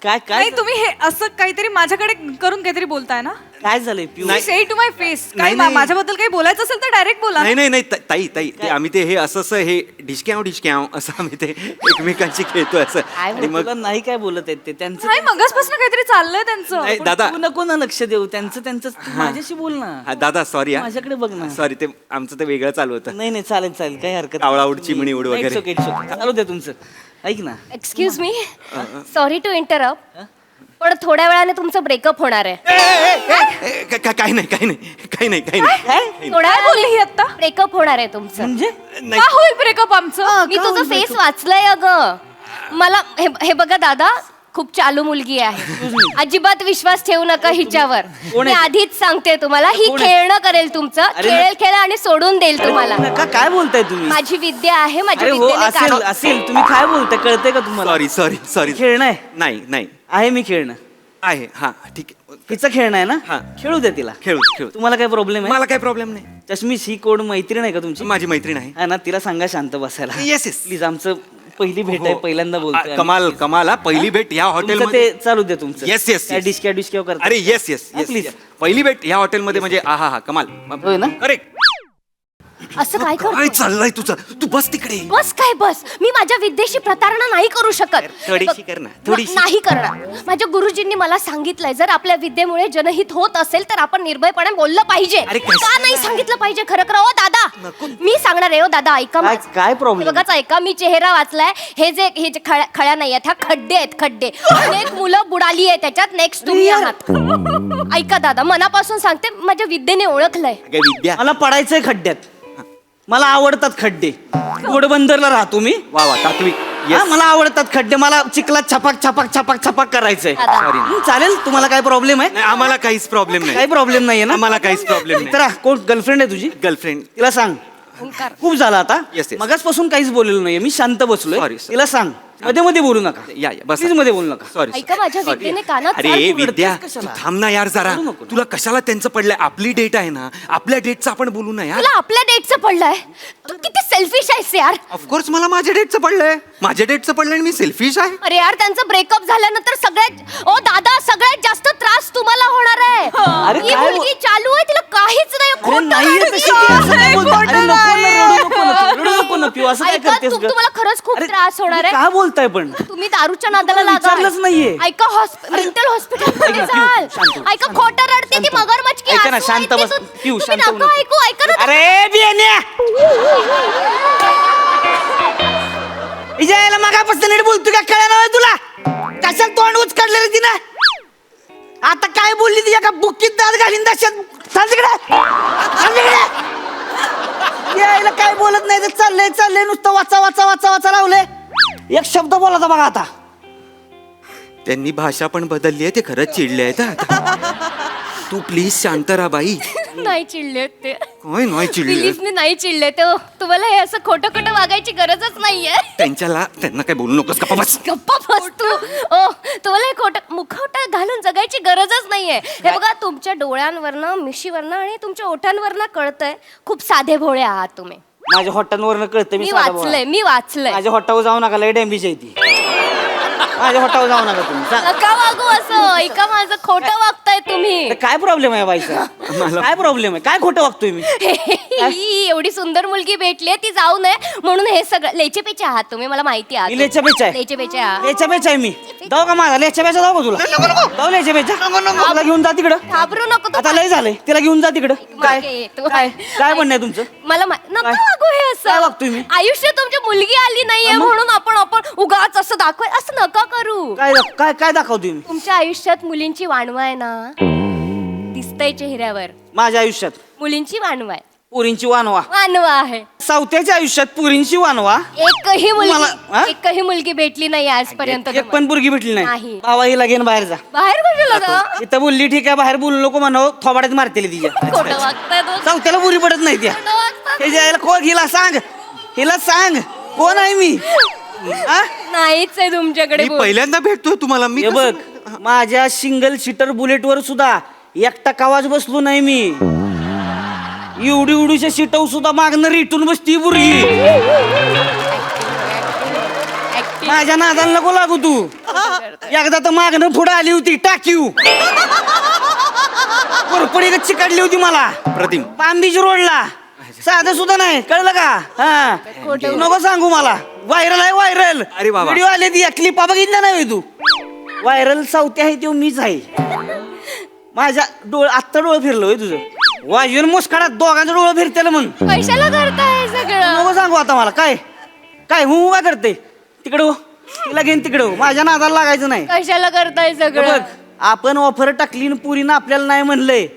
काय काय नाही तुम्ही हे असं काहीतरी माझ्याकडे करून काहीतरी बोलताय ना. काय झालंय पिऊ? से टू माय फेस. नाही, नाही. माझ्याबद्दल काही बोलायचं असेल तर डायरेक्ट बोला. नाही ताई ते आम्ही ते हे असं हे डिस्क्याव असं आम्ही ते एकमेकांशी खेळतोय असं. आणि मग तुला नाही काय बोलत आहेत ते त्यांचं. नाही मगासपासून काहीतरी चाललंय त्यांचं. नाही, पण दादा तू नको ना लक्ष देऊ त्यांचं तू माझ्याशी बोल ना. हा, दादा सॉरी. माझ्याकडे बघ ना. सॉरी, ते आमचं ते वेगळं चालू होतं. नाही चालेल काही हरकत नाही. आवळाऊड चिमणी उड वगैरे. It's okay, it's okay. चालू दे तुमचं. ऐक ना. Excuse me. Sorry to interrupt. पण थोड्या वेळाने तुमचं ब्रेकअप होणार आहे. काही नाही. थोड्या बोलली ही आता. ब्रेकअप होणार आहे तुमचं. म्हणजे का होईल ब्रेकअप आमचं? मी तुझं फेस वाचलंय अगं. मला हे बघा दादा, खूप चालू मुलगी आहे. अजिबात विश्वास ठेवू नका हिच्यावर. कोण मी आहे? आधीच सांगते तुम्हाला, ही कोण आहे? खेळणं करेल तुमचं. खेळेल आणि सोडून देईल तुम्हाला. नका काय बोलताय तुम्ही? माझी विद्या आहे. माझ्या अरे हो विद्येने असेल तुम्ही काय बोलताय कळतंय का तुम्हाला? सॉरी. खेळणं आहे? नाही आहे मी खेळणं. आहे. हा ठीक आहे. तिचं खेळणं आहे ना? हा. खेळू दे तिला. खेळू. तुम्हाला काय प्रॉब्लेम आहे? मला काही प्रॉब्लेम नाही. चष्मीश ही कोण मैत्रीण आहे का तुमची? माझी मैत्रीण आहे. आहे ना, तिला सांगा शांत बसायला. Yes. प्लीज. आमचं पहिली भेट आहे, हो. पहिल्यांदा बोलतोय. कमाल हा. पहिली भेट या तुमचं हॉटेलमध्ये. ते चालू दे तुमचं. Yes. काय डिस्क्याव करता? अरे येस प्लीज. पहिली भेट या हॉटेलमध्ये म्हणजे हा कमाल. होय ना? करेक्ट. असं काय काय करतो? चाललंय तुझं? तू बस तिकडे. बस काय बस. मी माझ्या विद्येशी प्रतारणा नाही करू शकत. थोडीशी कर ना, थोडीशी. नाही करणार. माझ्या गुरुजींनी मला सांगितलंय, जर आपल्या विद्येमुळे जनहित होत असेल तर आपण निर्भयपणे बोललं पाहिजे. अरे कसं का नाही सांगितलं पाहिजे? खरं ओ दादा, मी सांगणार आहे. ओ दादा ऐका माझं. काय प्रॉब्लेम? बघाच ऐका, मी चेहरा वाचलाय. हे जे खळ्या नाही आहेत, ह्या खड्डे आहेत. खड्डे. अनेक मुलं बुडाली आहे त्याच्यात. नेक्स्ट तुम्ही आहात. ऐका दादा, मनापासून सांगते, माझ्या विद्येने ओळखलंय. काय विद्या? मला पडायचंय खड्ड्यात. मला आवडतात खड्डे. घोडबंदरला राहतो मी. वा तात्विक. हा, मला आवडतात खड्डे. मला चिखलात छपाक करायचंय. दादा. चालेल. तुम्हाला काय प्रॉब्लेम आहे? नाही, आम्हाला काहीच प्रॉब्लेम नाही. काही प्रॉब्लेम नाहीये ना? आम्हाला काहीच प्रॉब्लेम नाही. तर कोण गर्लफ्रेंड आहे तुझी? गर्लफ्रेंड. तिला सांग. खूप झालं आता. Yes. मगाचपासून काहीच बोललेलो नाहीये मी. शांत बसलोय. Sorry. तिला सांग. मध्ये बोलू नका. या बस. प्लीज मध्ये बोलू नका. सॉरी. ऐका, माझ्या विद्येने कानात अरे चाल विद्या, रडतेस कशाला? तू थांब ना यार जरा. रडू नको. तुला कशाला त्यांचं पडलंय? आपली डेट आहे ना, आपल्या डेटचं आपण बोलू ना यार. तुला आपल्या डेटचं पडलंय. तू किती सेल्फिश आहेस यार. ऑफकोर्स मला माझ्या डेटचं पडलंय. माझ्या डेटचं पडलंय आणि मी सेल्फिश आहे. अरे यार, त्यांचं ब्रेकअप झाल्यानंतर ओ दादा, सगळ्यात जास्त त्रास तुम्हाला होणार आहे. अरे ही काय मुलगी चालू आहे, तिला काहीच नाही. अरे खोटं नाहीये रडतीये. तशी ती. असं नाही बोलत. अरे नको ना, रडू नको ना पिऊ. असं काय ऐका, करतेस ग? तुम्हाला खरंच खूप अरे, त्रास होणार तुम्ही आहे. काय बोलताय पण? तुम्ही दारूच्या नादाला तुम्हाला विचारलंच नाहीये. ऐका, मेंटल हॉस्पिटल मध्ये ऐका, पिऊ, जाल. शांत हो. ऐका, खोटं रडते ती, मगरमच्छ की ऐका ना, आसू शांत आहेत बस. ते. पिऊ, तुम्ही शांत होऊ नका नको. ऐकू. ऐका ना. अरे बियाण्या, विजयाला मागापासून नीट बोलतो का? कळलं ना तुला? कशाला तोंड उच काढलेलं तिनं? आता काय बोलली ती? एका बुक्कीत दात घालीन दशात. चाल तिकडे. यायला काय बोलत नाही. तर चाललंय नुसतं वाचा लावलंय. एक शब्द बोलायचा बघा आता. त्यांनी भाषा पण बदलली आहे. ते खरंच चिडले आहेत. तू प्लीज शांत राहा बाई. नाही चिडले ते काय नाही चिडले प्लीज मी नाही चिडले ते तुम्हाला हे असं खोटं खोटं वागायची गरजच नाहीये त्यांना काय बोलू नकोस का बस गप्पा बस तू ओ तुम्हाला हे खोटं मुखवटा घालून जगायची गरजच नाहीये हे बघा तुमच्या डोळ्यांवरनं मिशीवरनं आणि तुमच्या ओठांवरनं कळतंय खूप साधे भोळे आहात तुम्ही माझ्या हॉटांवरनं कळतं मी वाचलंय माझ्या हॉटावर जाऊ नका लय डॅम्बिश आहे ती माझ्या हॉटावर जाऊ नका तुम्ही नका वागू असं ऐका माझं खोटं वागताय तुम्ही काय प्रॉब्लेम आहे बाईचा काय प्रॉब्लेम आहे काय खोटं वागतोय मी ही एवढी सुंदर मुलगी भेटली ती जाऊ नये म्हणून हे सगळं लेचेपेचे आहात तुम्ही मला माहिती मी लेच्यापेचा आहे लेचेपेचे आहात लेच्यापेचा आहे मी जाऊ का माझा लेच्यापेचा जाऊ का तुला जाऊ लेच्यापेचा तिला घेऊन जा तिकडं घाबरू नको तू. आता लय झालंय तिला घेऊन जा तिकडं काय मागे ये, तू. काय काय म्हणणं आहे तुमचं मला नको काय? वागू हे काय असं वागतोय मी? आयुष्य तुमची मुलगी आली नाहीये म्हणून आपण उगाच असं दाखवाय असं नका करू काय काय काय दाखवतोय मी तुमच्या आयुष्यात मुलींची वाणवा आहे ना दिसतंय चेहऱ्यावर माझ्या आयुष्यात मुलींची वाणवा आहे पुरींची वानवा वाणवा आहे सावत्याच्या आयुष्यात पुरींची वानवा एकही मला- हा? मुलगी एकही मुलगी भेटली नाही आजपर्यंत एक पण पुरगी भेटली नाही नाही. बाबा हिला घेऊन बाहेर जा बाहेर कुठे जा इथं बोलली ठीक आहे बाहेर बोलू नको म्हणावं थोबाड्यात मारतेली तिच्या खोटं वागताय तो. चौथ्याला बुरी पडत नाही त्या खोटं वागताय. हे जे कोण हिला सांग कोण आहे मी हा? नाहीच आहे तुमच्याकडे मी बोल. पहिल्यांदा भेटतोय तुम्हाला मी हे बघ माझ्या सिंगल सीटर बुलेट वर सुद्धा एकटा कावाज बसलो नाही मी एवढीच्या सीटवर सुद्धा मागणं रिटून बसती बुरगी माझ्या नादाला नको लागू तू एकदा तर मागणं पुढे आली होती टाकीव कोरपडी गच्ची काढली होती मला प्रतिम पामबीच रोडला साधं सुद्धा नाही कळलं का हा तू नको सांगू मला व्हायरल आहे व्हायरल अरे बाबा. व्हिडिओ आले ती क्लिपा बघितल्या नाही तू व्हायरल सावते आहे तो मीच आहे माझ्या आत्ता डोळं फिरलं होय तुझं वाजून मुस्काडात दोघांचं डोळं फिरतेलं मग कशाला करताय सगळं नको सांगू आता मला काय काय हू काय करते तिकडं हो. तिला घेऊन तिकडं हो. माझ्या नादाला लागायचं नाही कशाला करताय हे सगळं बघ आपण ऑफर टाकली न पुरीनं आपल्याला नाही म्हणलंय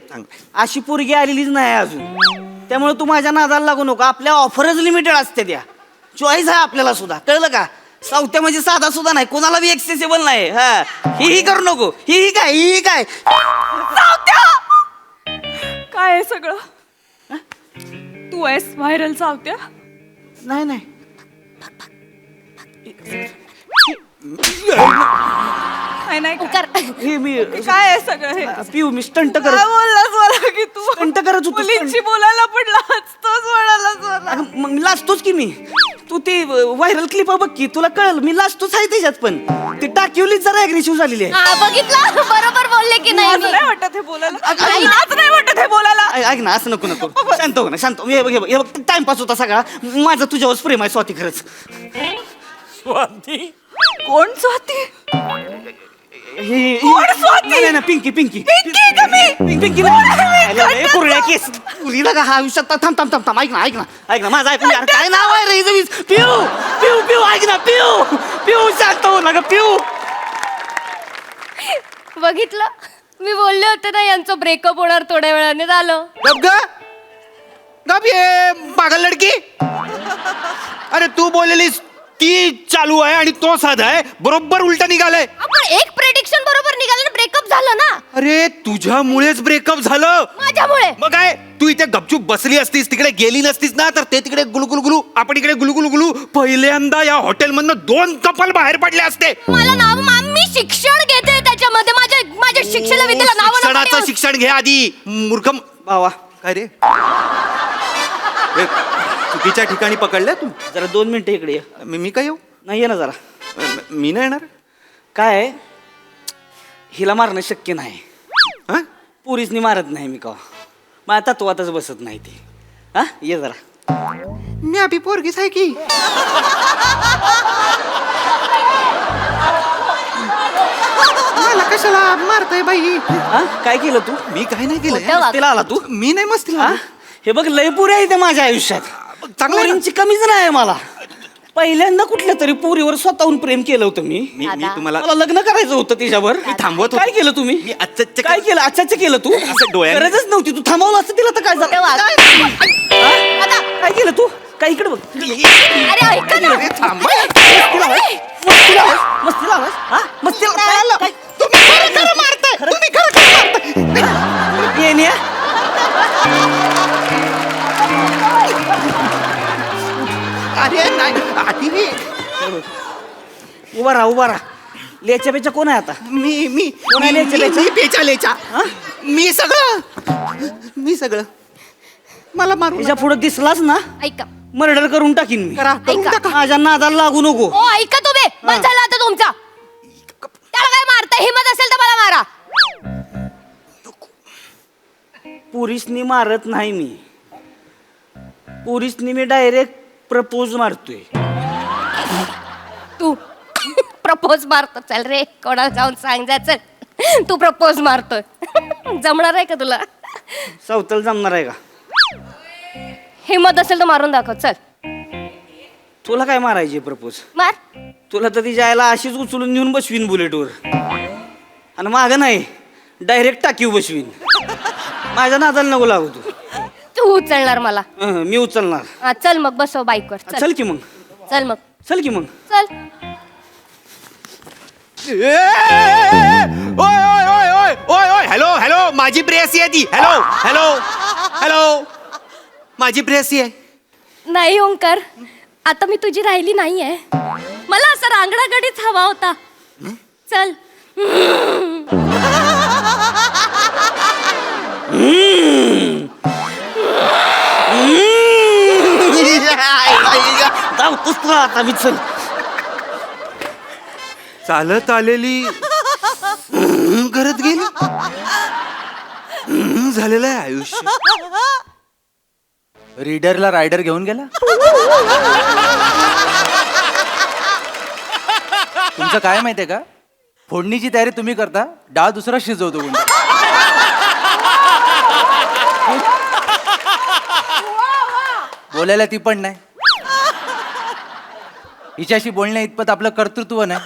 अशी पोरगी आलेलीच नाही अजून त्यामुळे तू माझ्या नादाला लागू नको आपल्या ऑफरच लिमिटेड असते त्या चॉईस आहे आपल्याला सुद्धा कळलं का सावत्या म्हणजे साधा सुद्धा नाही कोणाला बी एक्सेसिबल नाही हा ही करू नको ही काय काय आहे सगळं तू आहेस व्हायरल चावत्या नाही नाही नाही हे मी काय आहे सगळं हे पिऊ मी स्टंट काय करत बोललास मला की तू स्टंट करत होतो मुलींची बोलायला पण लाजतोच म्हणालास मला अगं, मग मी लाजतोच की मी तू ते व्हायरल क्लिप बघ की तुला कळलं मी लाजतोच आहे त्याच्यात पण ती टाकीवलीच जरा अग्रेसिव्ह झालेली आहे हा बघितलं बरोबर बोलले की नाही लाज मी? नाही वाटत हे बोलायला लाज नाही वाटत हे बोलायला ऐक ना असं नको शांत हो ना शांत हो. हे बघ टाइमपास होता सगळा माझं तुझ्यावर प्रेम आहे स्वाती खरंच कोण स्वाती कोण स्वाती? नाही ना पिंकी पिंकी का मी? पिंकी नाही पुरळ्या केस पुरीला का हा आयुष्यात थांब ऐक ना माझं ऐकून यार काय नाव आहे रे हिचं? पिऊ ऐक ना पिऊ शांत हो ना ग पिऊ बघितलं मी बोलले होते ना यांचं ब्रेकअप होणार थोड्या वेळाने झालं गप ये पागल लडकी अरे तू बोललेलीस ती चालू आहे आणि तो साधा आहे बरोबर उलटा निघालाय आपण एक प्रेडिक्शन बरोबर निघालं ब्रेकअप झालं ना अरे तुझ्यामुळेच ब्रेकअप झालं माझ्यामुळे मग काय तू इथे गपचूप बसली असतीस तिकडे गेली नसतीस ना तर ते तिकडे गुलगुलगुलू आपण इकडे गुलगुलगुलू पहिल्यांदा या हॉटेलमधनं 2 कपल बाहेर पडले असते मला नाव मी शिक्षण घेते त्याच्यामध्ये माझ्या शिक्षण विद्येला नाव शिक्षणाचं शिक्षण घे आधी मूर्ख बावा काय रे ए, चुकीच्या ठिकाणी पकडलं तू जरा 2 मिनिटं इकडे ये. मी काय येऊ नाही ये ना जरा मी नाही येणार काय आहे, हिला मारणं शक्य नाही हा पुरीसनी मारत नाही मी का माझ्या तत्वातच बसत नाही ती हा ये जरा मी अभि पोरगीच आहे की मला कशाला मारताय बाई हा काय केलं तू मी काय नाही केलं मस्तीला आला तू मी नाही मस्तीला हा? हे बघ लय पुरी आहे ते माझ्या आयुष्यात चांगलं आहे ना? पोरींची कमीच नाही मला पहिल्यांदा कुठल्या तरी पोरीवर स्वतःहून प्रेम केलं होतं मी मी तुम्हाला मला लग्न करायचं होतं तिच्यावर मी थांबवत होतो. काय केलं तुम्ही मी आजच्या काय केलं आजच्याच केलं तू असं डोळ्याने- गरजच नव्हती तू थांबवलं असतं तिला तर काय झालं हा? काय केलं तू काय इकडे बघ अरे ऐका ना मस्ती लावायस हा मस्ती तुम्ही खरं मारताय तुम्ही खरं मारताय येण्या अरे नाही आधी उभा राहा लेच्या बेच्या कोण आहे आता? मी मी कोण आहे लेच्या बेच्या? मी पेचा लेचा मी सगळं मला मारू त्याच्या पुढे दिसलाच ना ऐका मर्डर करून टाकीन मी. करा करून टाका. माझ्या नादाला लागू नको. ओ ऐका तुम्ही बंद झाला आता तुमचा. त्याला काय मारता हिम्मत असेल तर मला मारा. पुरीसनी मारत नाही मी. पुरीसनी मी डायरेक्ट प्रपोज मारतोय. तू प्रपोज मारतो चल रे कोणाला जाऊन सांग जा चल तू प्रपोज मारतोय जमणार आहे का तुला सावतल जमणार आहे का? हिम्मत असेल तर मारून दाखव चल तुला काय मारायचे प्रपोज? मार तुला तर ती जायला अशीच उचलून नेऊन बसवीन बुलेटवर आणि मागं नाही डायरेक्ट टाकीव बसवीन. माझ्या नादाला नको लागू तू. तू उचलणार मला मी उचलणार. हा, चल मग बसव बाईकवर चल चल की मग. चल मग चल की मग. चल ओय ओय ओय ओय ओय ओय हॅलो हॅलो माझी प्रेयसी आहे ती. हॅलो हॅलो हॅलो माझी प्रेयसी आहे. नाही ओंकार आता मी तुझी राहिली नाहीये मला असा रांगडागडीच हवा होता. चल आता मी चल. चालत आलेली करत गेली झालेलं आहे आयुष्य. रीडरला रायडर घेऊन गेला. तुमचं काय माहितीये का? फोडणीची तयारी तुम्ही करता, डाळ दुसरा शिजवतो कोणी. बोलायला ती पण नाही. हिच्याशी बोलण्या इतपत आपलं कर्तृत्व नाही.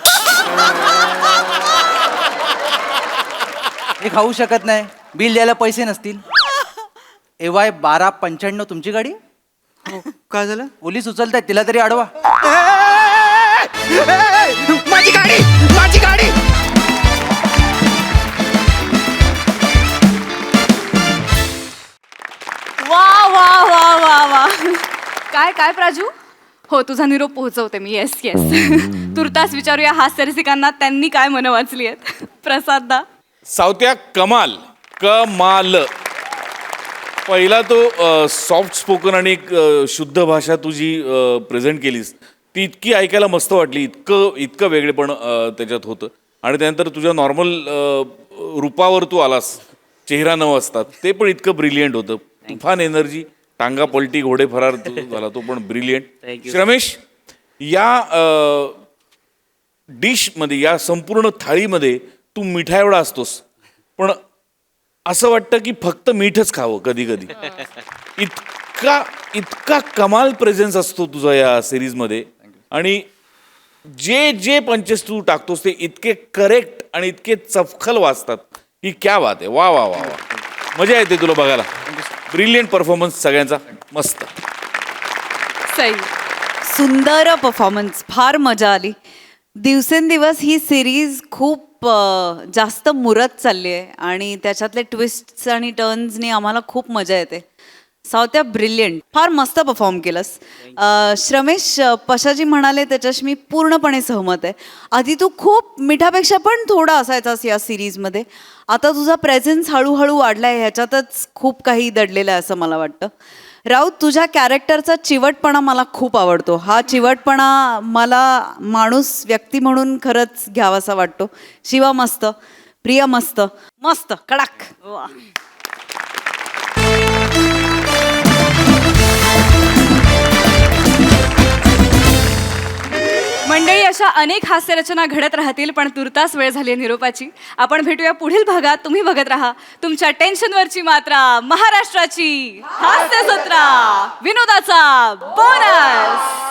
हे खाऊ शकत नाही, बिल द्यायला पैसे नसतील. AY 1295 तुमची गाडी? काय झालं? पोलीस उचलतायत, तिला तरी अडवा. माझी गाडी माझी गाडी. वा वा वा वा वा काय काय प्राजू हो तुझा निरोप पोहोचवते मी. येस येस तुर्तास विचारूया हास्य रसिकांना त्यांनी काय मनं वाचली आहेत. प्रसाद दा सावत्या कमाल कमाल. पहिला तो सॉफ्ट स्पोकन आणि एक शुद्ध भाषा तुझी प्रेझेंट केलीस ती इतकी ऐकायला मस्त वाटली. इतकं वेगळेपण त्याच्यात होतं. आणि त्यानंतर तुझ्या नॉर्मल रूपावर तू आलास चेहरा न असतात ते पण इतकं ब्रिलियंट होतं. तुफान एनर्जी टांगा पलटी घोडे फरार झाला तो पण ब्रिलियंट. रमेश या डिशमध्ये या संपूर्ण थाळीमध्ये तू मिठा एवढा असतोस पण असं वाटतं की फक्त मीठच खावं कधी कधी. इतका इतका कमाल प्रेझेन्स असतो तुझा या सिरीजमध्ये. आणि जे जे पंचेस तू टाकतोस ते इतके करेक्ट आणि इतके चपखल वाचतात की क्या बात आहे. वा वा वा वा मजा येते तुला बघायला. ब्रिलियंट परफॉर्मन्स सगळ्यांचा मस्त. सई सुंदर परफॉर्मन्स, फार मजा आली. दिवसेंदिवस ही सिरीज खूप जास्त मुरत चालली आहे आणि त्याच्यातले ट्विस्ट्स आणि टर्न्सनी आम्हाला खूप मजा येते. सावत्या ब्रिलियंट, फार मस्त परफॉर्म केलंस. श्रमेश पशाजी म्हणाले त्याच्याशी मी पूर्णपणे सहमत आहे. आधी तू खूप मिठापेक्षा पण थोडा असायचास या सिरीजमध्ये. आता तुझा प्रेझेन्स हळूहळू वाढलाय, ह्याच्यातच खूप काही दडलेलं आहे असं मला वाटतं. राऊत तुझ्या कॅरेक्टरचा चिवटपणा मला खूप आवडतो. हा चिवटपणा मला माणूस व्यक्ती म्हणून खरंच घ्यावासा वाटतो. शिवा मस्त, प्रिया मस्त, मस्त कडक. मंडळी अशा अनेक हास्यरचना घडत राहतील पण तुर्तास वेळ झाली आहे निरोपाची. आपण भेटूया पुढील भागात. तुम्ही बघत राहा तुमच्या टेन्शनवरची मात्रा, महाराष्ट्राची हास्य सत्रा, विनोदाचा बोनस.